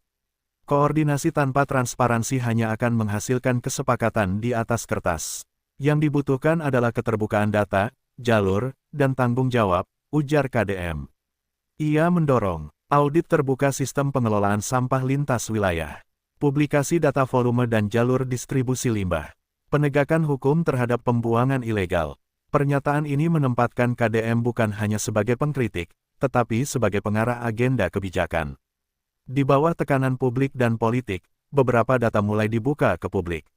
Koordinasi tanpa transparansi hanya akan menghasilkan kesepakatan di atas kertas. Yang dibutuhkan adalah keterbukaan data, jalur, dan tanggung jawab, ujar KDM. Ia mendorong audit terbuka sistem pengelolaan sampah lintas wilayah, publikasi data volume dan jalur distribusi limbah, penegakan hukum terhadap pembuangan ilegal. Pernyataan ini menempatkan KDM bukan hanya sebagai pengkritik, tetapi sebagai pengarah agenda kebijakan. Di bawah tekanan publik dan politik, beberapa data mulai dibuka ke publik.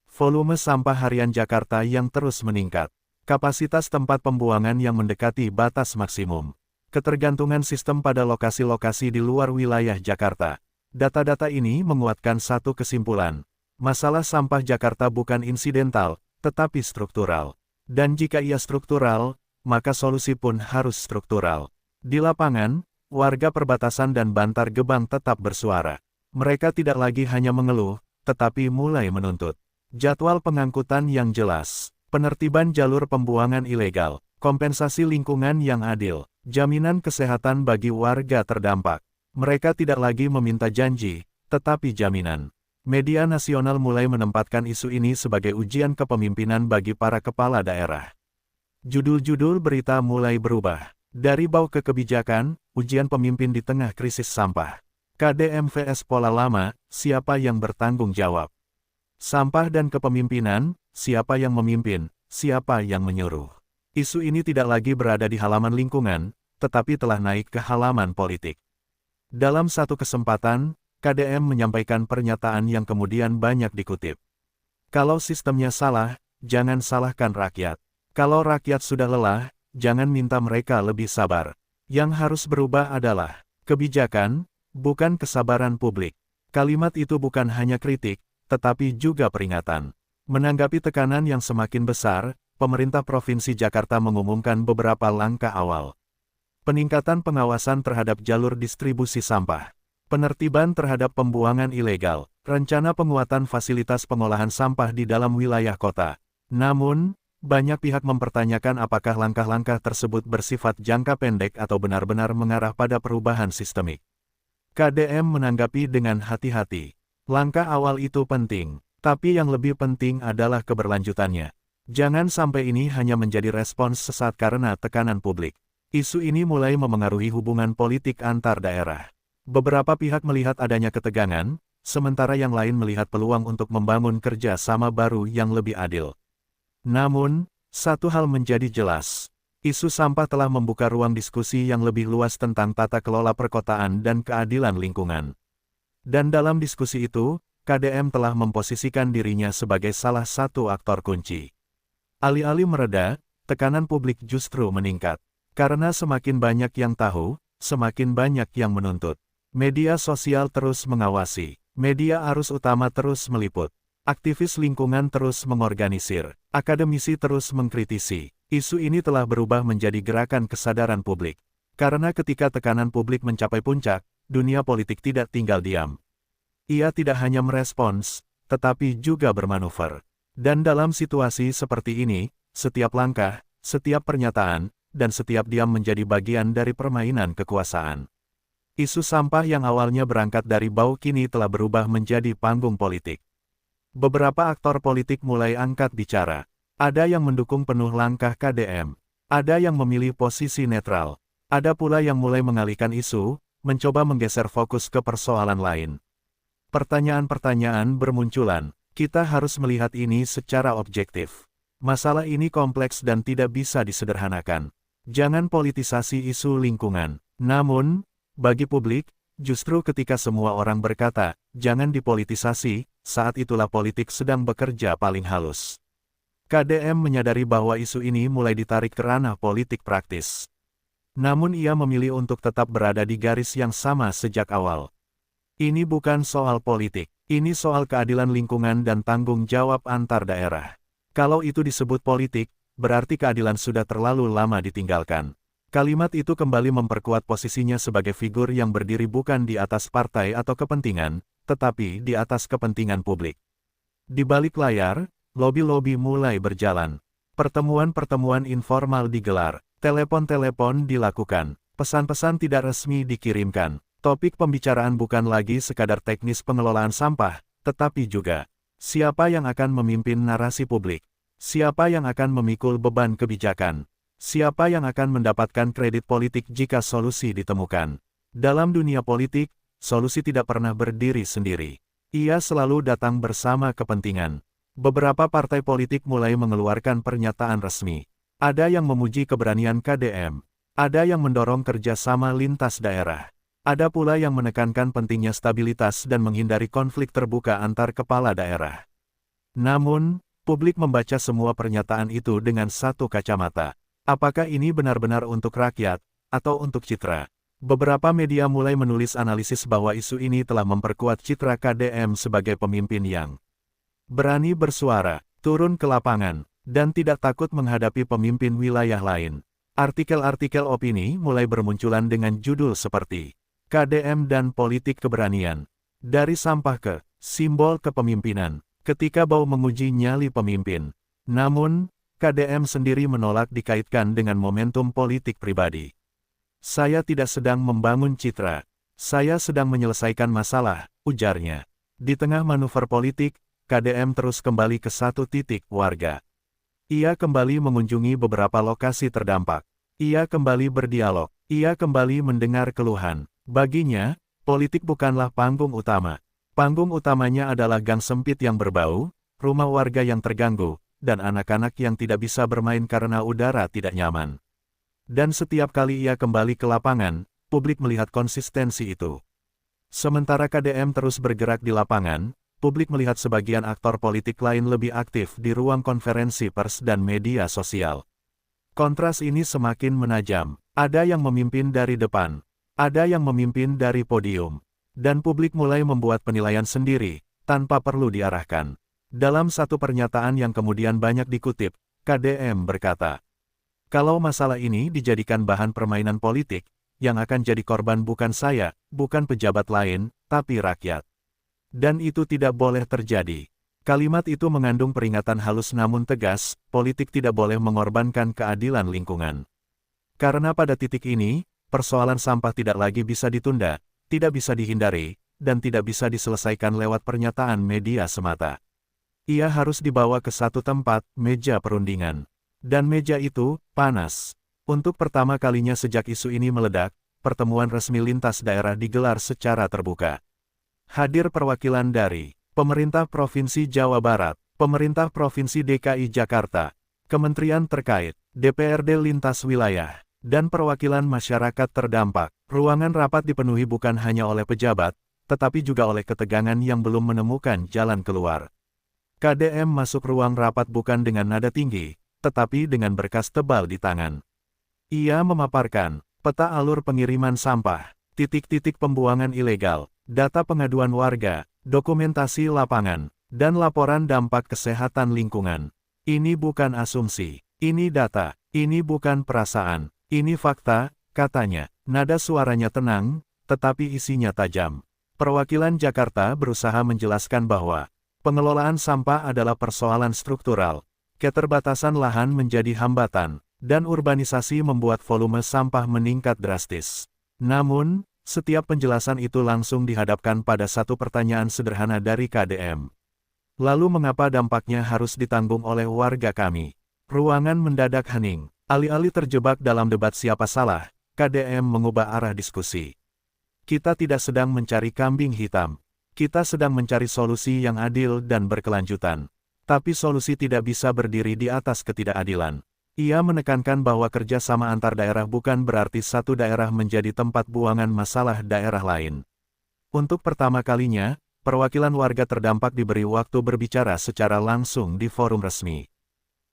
Volume sampah harian Jakarta yang terus meningkat. Kapasitas tempat pembuangan yang mendekati batas maksimum. Ketergantungan sistem pada lokasi-lokasi di luar wilayah Jakarta. Data-data ini menguatkan satu kesimpulan. Masalah sampah Jakarta bukan insidental, tetapi struktural. Dan jika ia struktural, maka solusi pun harus struktural. Di lapangan, warga perbatasan dan Bantar Gebang tetap bersuara. Mereka tidak lagi hanya mengeluh, tetapi mulai menuntut jadwal pengangkutan yang jelas, penertiban jalur pembuangan ilegal, kompensasi lingkungan yang adil, jaminan kesehatan bagi warga terdampak. Mereka tidak lagi meminta janji, tetapi jaminan. Media nasional mulai menempatkan isu ini sebagai ujian kepemimpinan bagi para kepala daerah. Judul-judul berita mulai berubah. Dari bau ke kebijakan, ujian pemimpin di tengah krisis sampah. KDM vs pola lama, siapa yang bertanggung jawab? Sampah dan kepemimpinan, siapa yang memimpin, siapa yang menyuruh? Isu ini tidak lagi berada di halaman lingkungan, tetapi telah naik ke halaman politik. Dalam satu kesempatan, KDM menyampaikan pernyataan yang kemudian banyak dikutip. Kalau sistemnya salah, jangan salahkan rakyat. Kalau rakyat sudah lelah, jangan minta mereka lebih sabar. Yang harus berubah adalah kebijakan, bukan kesabaran publik. Kalimat itu bukan hanya kritik, tetapi juga peringatan. Menanggapi tekanan yang semakin besar, pemerintah Provinsi Jakarta mengumumkan beberapa langkah awal. Peningkatan pengawasan terhadap jalur distribusi sampah. Penertiban terhadap pembuangan ilegal. Rencana penguatan fasilitas pengolahan sampah di dalam wilayah kota. Namun, banyak pihak mempertanyakan apakah langkah-langkah tersebut bersifat jangka pendek atau benar-benar mengarah pada perubahan sistemik. KDM menanggapi dengan hati-hati. Langkah awal itu penting, tapi yang lebih penting adalah keberlanjutannya. Jangan sampai ini hanya menjadi respons sesaat karena tekanan publik. Isu ini mulai memengaruhi hubungan politik antar daerah. Beberapa pihak melihat adanya ketegangan, sementara yang lain melihat peluang untuk membangun kerja sama baru yang lebih adil. Namun, satu hal menjadi jelas. Isu sampah telah membuka ruang diskusi yang lebih luas tentang tata kelola perkotaan dan keadilan lingkungan. Dan dalam diskusi itu, KDM telah memposisikan dirinya sebagai salah satu aktor kunci. Alih-alih mereda, tekanan publik justru meningkat. Karena semakin banyak yang tahu, semakin banyak yang menuntut. Media sosial terus mengawasi. Media arus utama terus meliput. Aktivis lingkungan terus mengorganisir. Akademisi terus mengkritisi. Isu ini telah berubah menjadi gerakan kesadaran publik. Karena ketika tekanan publik mencapai puncak, dunia politik tidak tinggal diam. Ia tidak hanya merespons, tetapi juga bermanuver. Dan dalam situasi seperti ini, setiap langkah, setiap pernyataan, dan setiap diam menjadi bagian dari permainan kekuasaan. Isu sampah yang awalnya berangkat dari bau kini telah berubah menjadi panggung politik. Beberapa aktor politik mulai angkat bicara. Ada yang mendukung penuh langkah KDM. Ada yang memilih posisi netral. Ada pula yang mulai mengalihkan isu, mencoba menggeser fokus ke persoalan lain. Pertanyaan-pertanyaan bermunculan. Kita harus melihat ini secara objektif. Masalah ini kompleks dan tidak bisa disederhanakan. Jangan politisasi isu lingkungan. Namun, bagi publik, justru ketika semua orang berkata, jangan dipolitisasi, saat itulah politik sedang bekerja paling halus. KDM menyadari bahwa isu ini mulai ditarik ke ranah politik praktis. Namun ia memilih untuk tetap berada di garis yang sama sejak awal. Ini bukan soal politik, ini soal keadilan lingkungan dan tanggung jawab antar daerah. Kalau itu disebut politik, berarti keadilan sudah terlalu lama ditinggalkan. Kalimat itu kembali memperkuat posisinya sebagai figur yang berdiri bukan di atas partai atau kepentingan, tetapi di atas kepentingan publik. Di balik layar, lobi-lobi mulai berjalan. Pertemuan-pertemuan informal digelar, telepon-telepon dilakukan, pesan-pesan tidak resmi dikirimkan. Topik pembicaraan bukan lagi sekadar teknis pengelolaan sampah, tetapi juga siapa yang akan memimpin narasi publik, siapa yang akan memikul beban kebijakan. Siapa yang akan mendapatkan kredit politik jika solusi ditemukan? Dalam dunia politik, solusi tidak pernah berdiri sendiri. Ia selalu datang bersama kepentingan. Beberapa partai politik mulai mengeluarkan pernyataan resmi. Ada yang memuji keberanian KDM. Ada yang mendorong kerjasama lintas daerah. Ada pula yang menekankan pentingnya stabilitas dan menghindari konflik terbuka antar kepala daerah. Namun, publik membaca semua pernyataan itu dengan satu kacamata. Apakah ini benar-benar untuk rakyat, atau untuk citra? Beberapa media mulai menulis analisis bahwa isu ini telah memperkuat citra KDM sebagai pemimpin yang berani bersuara, turun ke lapangan, dan tidak takut menghadapi pemimpin wilayah lain. Artikel-artikel opini mulai bermunculan dengan judul seperti KDM dan Politik Keberanian. Dari sampah ke simbol kepemimpinan, ketika bau menguji nyali pemimpin. Namun, KDM sendiri menolak dikaitkan dengan momentum politik pribadi. Saya tidak sedang membangun citra. Saya sedang menyelesaikan masalah, ujarnya. Di tengah manuver politik, KDM terus kembali ke satu titik warga. Ia kembali mengunjungi beberapa lokasi terdampak. Ia kembali berdialog. Ia kembali mendengar keluhan. Baginya, politik bukanlah panggung utama. Panggung utamanya adalah gang sempit yang berbau, rumah warga yang terganggu, dan anak-anak yang tidak bisa bermain karena udara tidak nyaman. Dan setiap kali ia kembali ke lapangan, publik melihat konsistensi itu. Sementara KDM terus bergerak di lapangan, publik melihat sebagian aktor politik lain lebih aktif di ruang konferensi pers dan media sosial. Kontras ini semakin menajam. Ada yang memimpin dari depan, ada yang memimpin dari podium, dan publik mulai membuat penilaian sendiri, tanpa perlu diarahkan. Dalam satu pernyataan yang kemudian banyak dikutip, KDM berkata, "Kalau masalah ini dijadikan bahan permainan politik, yang akan jadi korban bukan saya, bukan pejabat lain, tapi rakyat. Dan itu tidak boleh terjadi." Kalimat itu mengandung peringatan halus namun tegas, politik tidak boleh mengorbankan keadilan lingkungan. Karena pada titik ini, persoalan sampah tidak lagi bisa ditunda, tidak bisa dihindari, dan tidak bisa diselesaikan lewat pernyataan media semata. Ia harus dibawa ke satu tempat, meja perundingan. Dan meja itu, panas. Untuk pertama kalinya sejak isu ini meledak, pertemuan resmi lintas daerah digelar secara terbuka. Hadir perwakilan dari Pemerintah Provinsi Jawa Barat, Pemerintah Provinsi DKI Jakarta, Kementerian terkait, DPRD lintas wilayah, dan perwakilan masyarakat terdampak. Ruangan rapat dipenuhi bukan hanya oleh pejabat, tetapi juga oleh ketegangan yang belum menemukan jalan keluar. KDM masuk ruang rapat bukan dengan nada tinggi, tetapi dengan berkas tebal di tangan. Ia memaparkan peta alur pengiriman sampah, titik-titik pembuangan ilegal, data pengaduan warga, dokumentasi lapangan, dan laporan dampak kesehatan lingkungan. Ini bukan asumsi, ini data, ini bukan perasaan, ini fakta, katanya. Nada suaranya tenang, tetapi isinya tajam. Perwakilan Jakarta berusaha menjelaskan bahwa pengelolaan sampah adalah persoalan struktural. Keterbatasan lahan menjadi hambatan, dan urbanisasi membuat volume sampah meningkat drastis. Namun, Setiap penjelasan itu langsung dihadapkan pada satu pertanyaan sederhana dari KDM. Lalu mengapa dampaknya harus ditanggung oleh warga kami? Ruangan mendadak hening. Alih-alih terjebak dalam debat siapa salah, KDM mengubah arah diskusi. Kita tidak sedang mencari kambing hitam. Kita sedang mencari solusi yang adil dan berkelanjutan. Tapi solusi tidak bisa berdiri di atas ketidakadilan. Ia menekankan bahwa kerjasama antar daerah bukan berarti satu daerah menjadi tempat buangan masalah daerah lain. Untuk pertama kalinya, perwakilan warga terdampak diberi waktu berbicara secara langsung di forum resmi.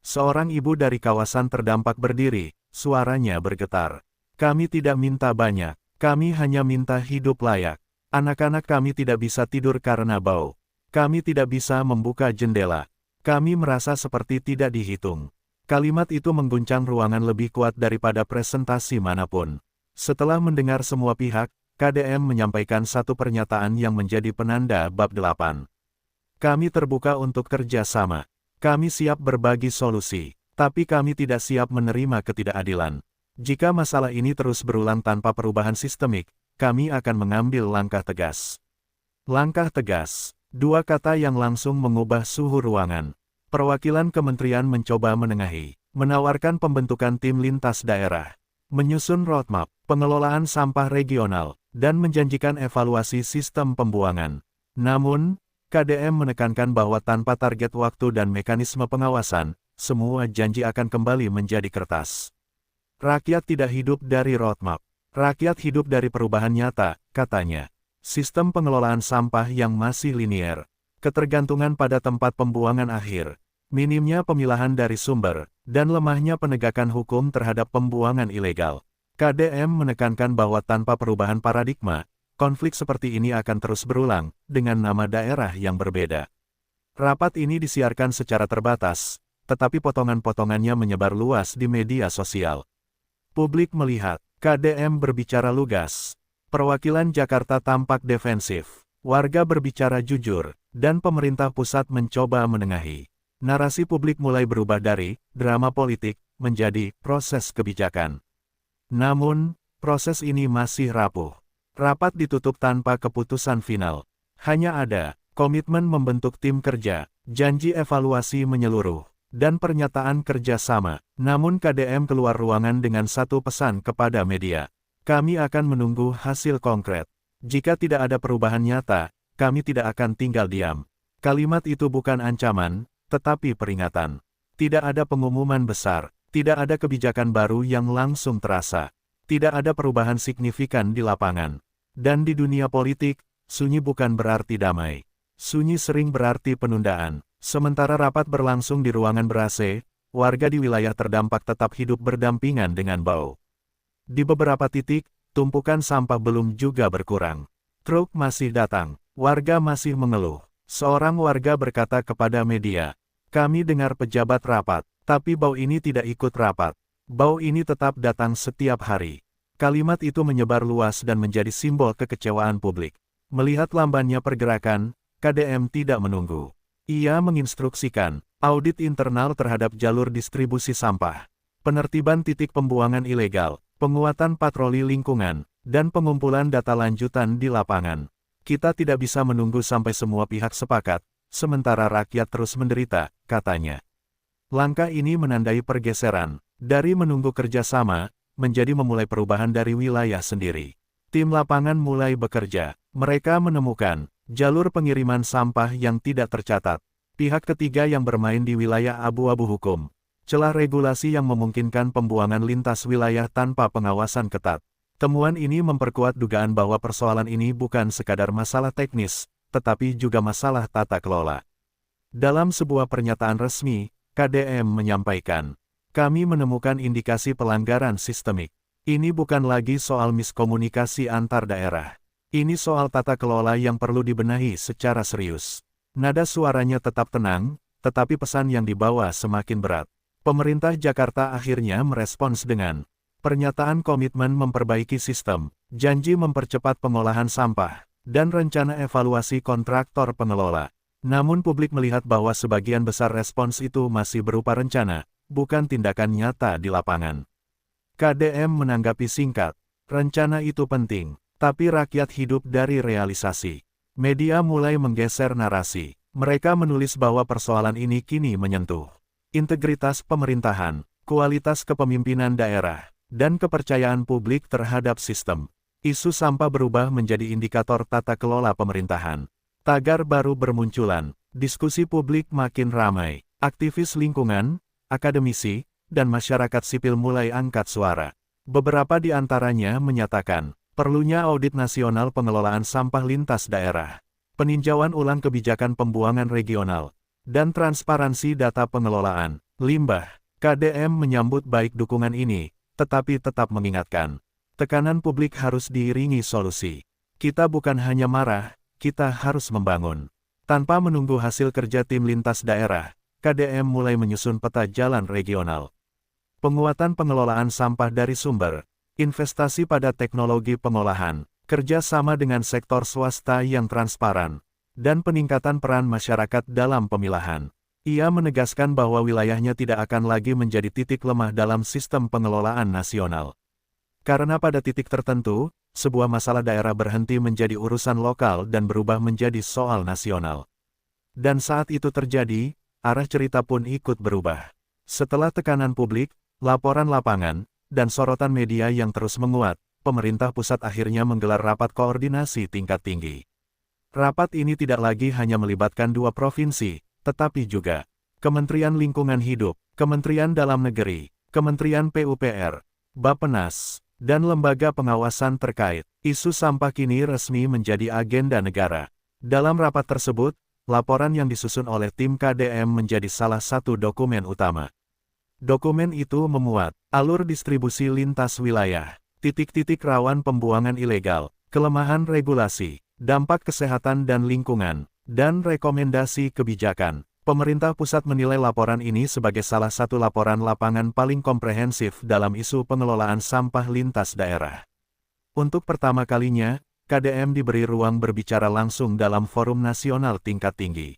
Seorang ibu dari kawasan terdampak berdiri, suaranya bergetar. Kami tidak minta banyak, kami hanya minta hidup layak. Anak-anak kami tidak bisa tidur karena bau. Kami tidak bisa membuka jendela. Kami merasa seperti tidak dihitung. Kalimat itu mengguncang ruangan lebih kuat daripada presentasi manapun. Setelah mendengar semua pihak, KDM menyampaikan satu pernyataan yang menjadi penanda bab 8. Kami terbuka untuk kerja sama. Kami siap berbagi solusi, tapi kami tidak siap menerima ketidakadilan. Jika masalah ini terus berulang tanpa perubahan sistemik, kami akan mengambil langkah tegas. Langkah tegas, dua kata yang langsung mengubah suhu ruangan. Perwakilan kementerian mencoba menengahi, menawarkan pembentukan tim lintas daerah, menyusun roadmap, pengelolaan sampah regional, dan menjanjikan evaluasi sistem pembuangan. Namun, KDM menekankan bahwa tanpa target waktu dan mekanisme pengawasan, semua janji akan kembali menjadi kertas. Rakyat tidak hidup dari roadmap. Rakyat hidup dari perubahan nyata, katanya. Sistem pengelolaan sampah yang masih linier, ketergantungan pada tempat pembuangan akhir, minimnya pemilahan dari sumber, dan lemahnya penegakan hukum terhadap pembuangan ilegal. KDM menekankan bahwa tanpa perubahan paradigma, konflik seperti ini akan terus berulang, dengan nama daerah yang berbeda. Rapat ini disiarkan secara terbatas, tetapi potongan-potongannya menyebar luas di media sosial. Publik melihat, KDM berbicara lugas. Perwakilan Jakarta tampak defensif. Warga berbicara jujur, dan pemerintah pusat mencoba menengahi. Narasi publik mulai berubah dari drama politik menjadi proses kebijakan. Namun, proses ini masih rapuh. Rapat ditutup tanpa keputusan final. Hanya ada komitmen membentuk tim kerja, janji evaluasi menyeluruh, dan pernyataan kerjasama. Namun KDM keluar ruangan dengan satu pesan kepada media. Kami akan menunggu hasil konkret. Jika tidak ada perubahan nyata, kami tidak akan tinggal diam. Kalimat itu bukan ancaman, tetapi peringatan. Tidak ada pengumuman besar, tidak ada kebijakan baru yang langsung terasa. Tidak ada perubahan signifikan di lapangan. Dan di dunia politik, sunyi bukan berarti damai. Sunyi sering berarti penundaan. Sementara rapat berlangsung di ruangan ber-AC, warga di wilayah terdampak tetap hidup berdampingan dengan bau. Di beberapa titik, tumpukan sampah belum juga berkurang. Truk masih datang, warga masih mengeluh. Seorang warga berkata kepada media, "Kami dengar pejabat rapat, tapi bau ini tidak ikut rapat. Bau ini tetap datang setiap hari." Kalimat itu menyebar luas dan menjadi simbol kekecewaan publik. Melihat lambannya pergerakan, KDM tidak menunggu. Ia menginstruksikan audit internal terhadap jalur distribusi sampah, penertiban titik pembuangan ilegal, penguatan patroli lingkungan, dan pengumpulan data lanjutan di lapangan. Kita tidak bisa menunggu sampai semua pihak sepakat, sementara rakyat terus menderita, katanya. Langkah ini menandai pergeseran, dari menunggu kerjasama, menjadi memulai perubahan dari wilayah sendiri. Tim lapangan mulai bekerja. Mereka menemukan jalur pengiriman sampah yang tidak tercatat, pihak ketiga yang bermain di wilayah abu-abu hukum, celah regulasi yang memungkinkan pembuangan lintas wilayah tanpa pengawasan ketat. Temuan ini memperkuat dugaan bahwa persoalan ini bukan sekadar masalah teknis, tetapi juga masalah tata kelola. Dalam sebuah pernyataan resmi, KDM menyampaikan, "Kami menemukan indikasi pelanggaran sistemik. Ini bukan lagi soal miskomunikasi antar daerah. Ini soal tata kelola yang perlu dibenahi secara serius." Nada suaranya tetap tenang, tetapi pesan yang dibawa semakin berat. Pemerintah Jakarta akhirnya merespons dengan pernyataan komitmen memperbaiki sistem, janji mempercepat pengolahan sampah, dan rencana evaluasi kontraktor pengelola. Namun publik melihat bahwa sebagian besar respons itu masih berupa rencana, bukan tindakan nyata di lapangan. KDM menanggapi singkat, "Rencana itu penting, Tapi rakyat hidup dari realisasi. Media mulai menggeser narasi. Mereka menulis bahwa persoalan ini kini menyentuh integritas pemerintahan, kualitas kepemimpinan daerah, dan kepercayaan publik terhadap sistem. Isu sampah berubah menjadi indikator tata kelola pemerintahan. Tagar baru bermunculan, diskusi publik makin ramai, aktivis lingkungan, akademisi, dan masyarakat sipil mulai angkat suara. Beberapa di antaranya menyatakan, perlunya audit nasional pengelolaan sampah lintas daerah, peninjauan ulang kebijakan pembuangan regional, dan transparansi data pengelolaan limbah. KDM menyambut baik dukungan ini, tetapi tetap mengingatkan, tekanan publik harus diiringi solusi. Kita bukan hanya marah, kita harus membangun. Tanpa menunggu hasil kerja tim lintas daerah, KDM mulai menyusun peta jalan regional. Penguatan pengelolaan sampah dari sumber, investasi pada teknologi pengolahan, kerjasama dengan sektor swasta yang transparan, dan peningkatan peran masyarakat dalam pemilahan. Ia menegaskan bahwa wilayahnya tidak akan lagi menjadi titik lemah dalam sistem pengelolaan nasional. Karena pada titik tertentu, sebuah masalah daerah berhenti menjadi urusan lokal dan berubah menjadi soal nasional. Dan saat itu terjadi, arah cerita pun ikut berubah. Setelah tekanan publik, laporan lapangan, dan sorotan media yang terus menguat, pemerintah pusat akhirnya menggelar rapat koordinasi tingkat tinggi. Rapat ini tidak lagi hanya melibatkan dua provinsi, tetapi juga Kementerian Lingkungan Hidup, Kementerian Dalam Negeri, Kementerian PUPR, Bappenas, dan lembaga pengawasan terkait. Isu sampah kini resmi menjadi agenda negara. Dalam rapat tersebut, laporan yang disusun oleh tim KDM menjadi salah satu dokumen utama. Dokumen itu memuat alur distribusi lintas wilayah, titik-titik rawan pembuangan ilegal, kelemahan regulasi, dampak kesehatan dan lingkungan, dan rekomendasi kebijakan. Pemerintah pusat menilai laporan ini sebagai salah satu laporan lapangan paling komprehensif dalam isu pengelolaan sampah lintas daerah. Untuk pertama kalinya, KDM diberi ruang berbicara langsung dalam forum nasional tingkat tinggi.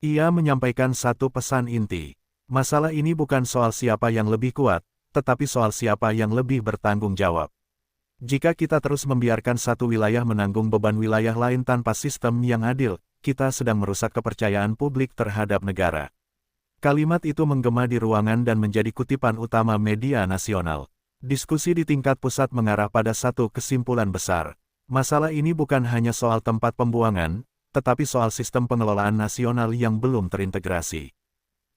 Ia menyampaikan satu pesan inti. Masalah ini bukan soal siapa yang lebih kuat, tetapi soal siapa yang lebih bertanggung jawab. Jika kita terus membiarkan satu wilayah menanggung beban wilayah lain tanpa sistem yang adil, kita sedang merusak kepercayaan publik terhadap negara. Kalimat itu menggema di ruangan dan menjadi kutipan utama media nasional. Diskusi di tingkat pusat mengarah pada satu kesimpulan besar. Masalah ini bukan hanya soal tempat pembuangan, tetapi soal sistem pengelolaan nasional yang belum terintegrasi.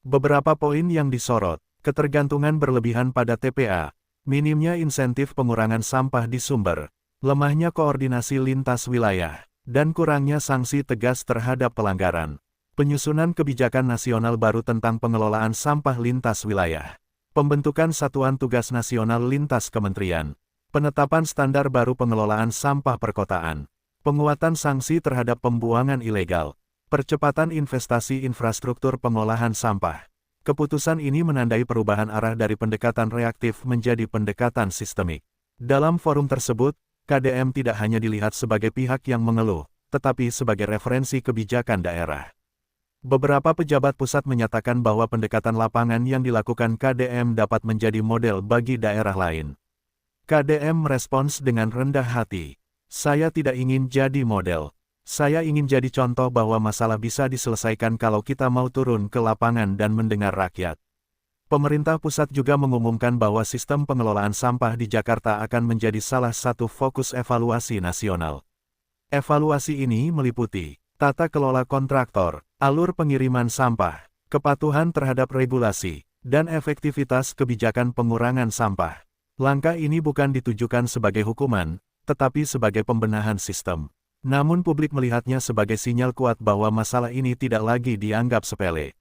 Beberapa poin yang disorot, ketergantungan berlebihan pada TPA, minimnya insentif pengurangan sampah di sumber, lemahnya koordinasi lintas wilayah, dan kurangnya sanksi tegas terhadap pelanggaran. Penyusunan kebijakan nasional baru tentang pengelolaan sampah lintas wilayah. Pembentukan Satuan Tugas Nasional Lintas Kementerian. Penetapan standar baru pengelolaan sampah perkotaan. Penguatan sanksi terhadap pembuangan ilegal. Percepatan investasi infrastruktur pengolahan sampah. Keputusan ini menandai perubahan arah dari pendekatan reaktif menjadi pendekatan sistemik. Dalam forum tersebut, KDM tidak hanya dilihat sebagai pihak yang mengeluh, tetapi sebagai referensi kebijakan daerah. Beberapa pejabat pusat menyatakan bahwa pendekatan lapangan yang dilakukan KDM dapat menjadi model bagi daerah lain. KDM merespons dengan rendah hati. Saya tidak ingin jadi model. Saya ingin jadi contoh bahwa masalah bisa diselesaikan kalau kita mau turun ke lapangan dan mendengar rakyat. Pemerintah pusat juga mengumumkan bahwa sistem pengelolaan sampah di Jakarta akan menjadi salah satu fokus evaluasi nasional. Evaluasi ini meliputi tata kelola kontraktor, alur pengiriman sampah, kepatuhan terhadap regulasi, dan efektivitas kebijakan pengurangan sampah. Langkah ini bukan ditujukan sebagai hukuman, tetapi sebagai pembenahan sistem. Namun publik melihatnya sebagai sinyal kuat bahwa masalah ini tidak lagi dianggap sepele.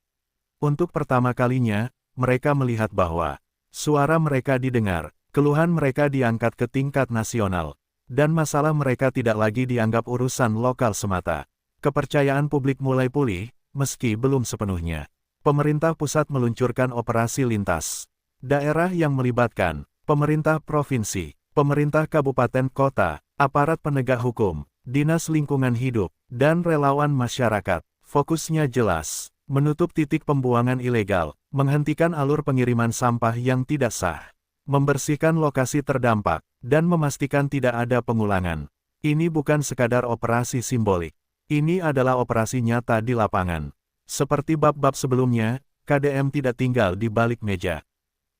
Untuk pertama kalinya, mereka melihat bahwa suara mereka didengar, keluhan mereka diangkat ke tingkat nasional, dan masalah mereka tidak lagi dianggap urusan lokal semata. Kepercayaan publik mulai pulih, meski belum sepenuhnya. Pemerintah pusat meluncurkan operasi lintas daerah yang melibatkan pemerintah provinsi, pemerintah kabupaten kota, aparat penegak hukum, Dinas Lingkungan Hidup, dan relawan masyarakat. Fokusnya jelas, menutup titik pembuangan ilegal, menghentikan alur pengiriman sampah yang tidak sah, membersihkan lokasi terdampak, dan memastikan tidak ada pengulangan. Ini bukan sekadar operasi simbolik. Ini adalah operasi nyata di lapangan. Seperti bab-bab sebelumnya, KDM tidak tinggal di balik meja.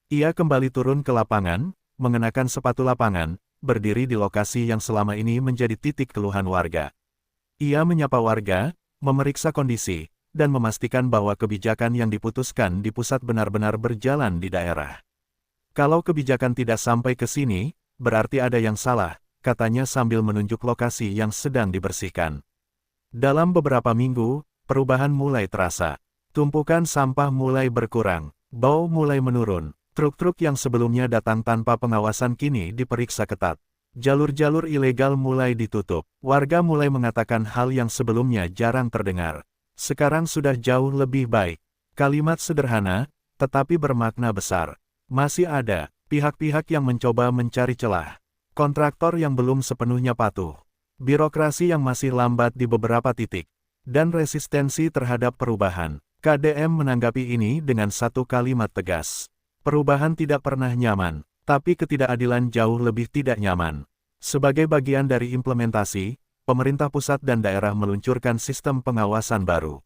Ia kembali turun ke lapangan, mengenakan sepatu lapangan, berdiri di lokasi yang selama ini menjadi titik keluhan warga. Ia menyapa warga, memeriksa kondisi, dan memastikan bahwa kebijakan yang diputuskan di pusat benar-benar berjalan di daerah. Kalau kebijakan tidak sampai ke sini, berarti ada yang salah, katanya sambil menunjuk lokasi yang sedang dibersihkan. Dalam beberapa minggu, perubahan mulai terasa. Tumpukan sampah mulai berkurang, bau mulai menurun, truk-truk yang sebelumnya datang tanpa pengawasan kini diperiksa ketat. Jalur-jalur ilegal mulai ditutup, warga mulai mengatakan hal yang sebelumnya jarang terdengar. Sekarang sudah jauh lebih baik. Kalimat sederhana, tetapi bermakna besar. Masih ada pihak-pihak yang mencoba mencari celah. Kontraktor yang belum sepenuhnya patuh, birokrasi yang masih lambat di beberapa titik, dan resistensi terhadap perubahan. KDM menanggapi ini dengan satu kalimat tegas. Perubahan tidak pernah nyaman, tapi ketidakadilan jauh lebih tidak nyaman. Sebagai bagian dari implementasi, pemerintah pusat dan daerah meluncurkan sistem pengawasan baru.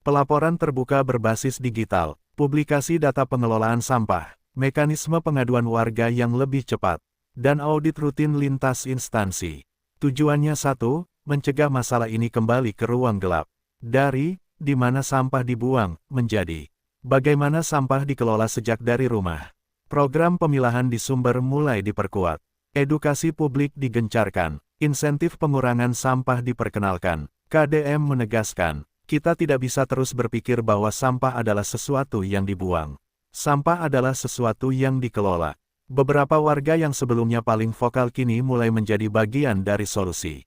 Pelaporan terbuka berbasis digital, publikasi data pengelolaan sampah, mekanisme pengaduan warga yang lebih cepat, dan audit rutin lintas instansi. Tujuannya satu, mencegah masalah ini kembali ke ruang gelap. Dari, di mana sampah dibuang, menjadi, bagaimana sampah dikelola sejak dari rumah. Program pemilahan di sumber mulai diperkuat. Edukasi publik digencarkan. Insentif pengurangan sampah diperkenalkan. KDM menegaskan, kita tidak bisa terus berpikir bahwa sampah adalah sesuatu yang dibuang. Sampah adalah sesuatu yang dikelola. Beberapa warga yang sebelumnya paling vokal kini mulai menjadi bagian dari solusi.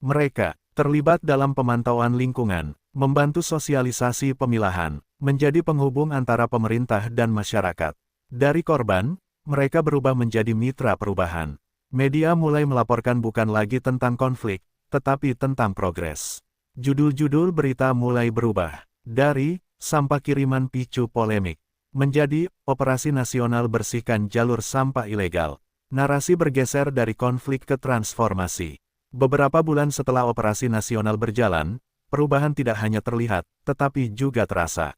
Mereka terlibat dalam pemantauan lingkungan, membantu sosialisasi pemilahan, menjadi penghubung antara pemerintah dan masyarakat. Dari korban, mereka berubah menjadi mitra perubahan. Media mulai melaporkan bukan lagi tentang konflik, tetapi tentang progres. Judul-judul berita mulai berubah. Dari sampah kiriman picu polemik, menjadi operasi nasional bersihkan jalur sampah ilegal. Narasi bergeser dari konflik ke transformasi. Beberapa bulan setelah operasi nasional berjalan, perubahan tidak hanya terlihat, tetapi juga terasa.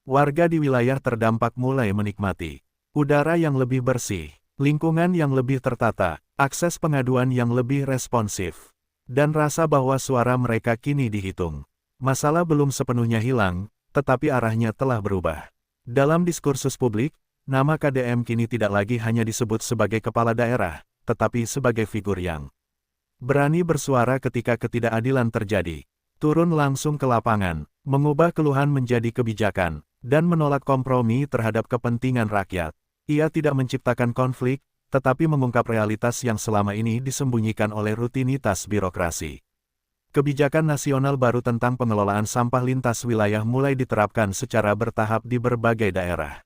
Warga di wilayah terdampak mulai menikmati udara yang lebih bersih, lingkungan yang lebih tertata, akses pengaduan yang lebih responsif, dan rasa bahwa suara mereka kini dihitung. Masalah belum sepenuhnya hilang, tetapi arahnya telah berubah. Dalam diskursus publik, nama KDM kini tidak lagi hanya disebut sebagai kepala daerah, tetapi sebagai figur yang berani bersuara ketika ketidakadilan terjadi, turun langsung ke lapangan, mengubah keluhan menjadi kebijakan, dan menolak kompromi terhadap kepentingan rakyat. Ia tidak menciptakan konflik, tetapi mengungkap realitas yang selama ini disembunyikan oleh rutinitas birokrasi. Kebijakan nasional baru tentang pengelolaan sampah lintas wilayah mulai diterapkan secara bertahap di berbagai daerah.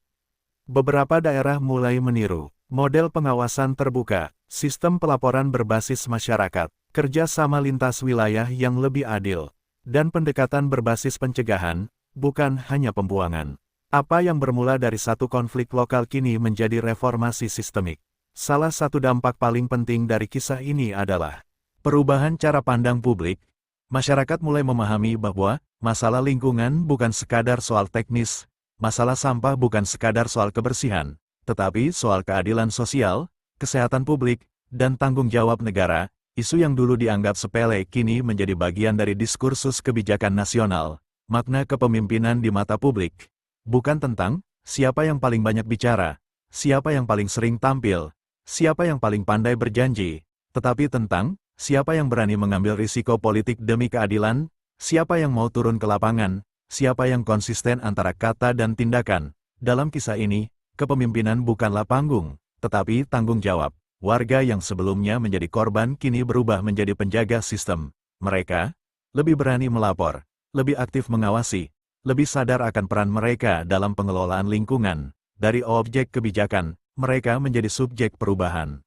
Beberapa daerah mulai meniru model pengawasan terbuka, sistem pelaporan berbasis masyarakat, kerjasama lintas wilayah yang lebih adil, dan pendekatan berbasis pencegahan, bukan hanya pembuangan. Apa yang bermula dari satu konflik lokal kini menjadi reformasi sistemik. Salah satu dampak paling penting dari kisah ini adalah perubahan cara pandang publik. Masyarakat mulai memahami bahwa masalah lingkungan bukan sekadar soal teknis, masalah sampah bukan sekadar soal kebersihan, tetapi soal keadilan sosial, kesehatan publik, dan tanggung jawab negara. Isu yang dulu dianggap sepele kini menjadi bagian dari diskursus kebijakan nasional. Makna kepemimpinan di mata publik bukan tentang siapa yang paling banyak bicara, siapa yang paling sering tampil, siapa yang paling pandai berjanji, tetapi tentang siapa yang berani mengambil risiko politik demi keadilan, siapa yang mau turun ke lapangan, siapa yang konsisten antara kata dan tindakan. Dalam kisah ini, kepemimpinan bukanlah panggung, tetapi tanggung jawab. Warga yang sebelumnya menjadi korban kini berubah menjadi penjaga sistem. Mereka lebih berani melapor, lebih aktif mengawasi, lebih sadar akan peran mereka dalam pengelolaan lingkungan. Dari objek kebijakan, mereka menjadi subjek perubahan.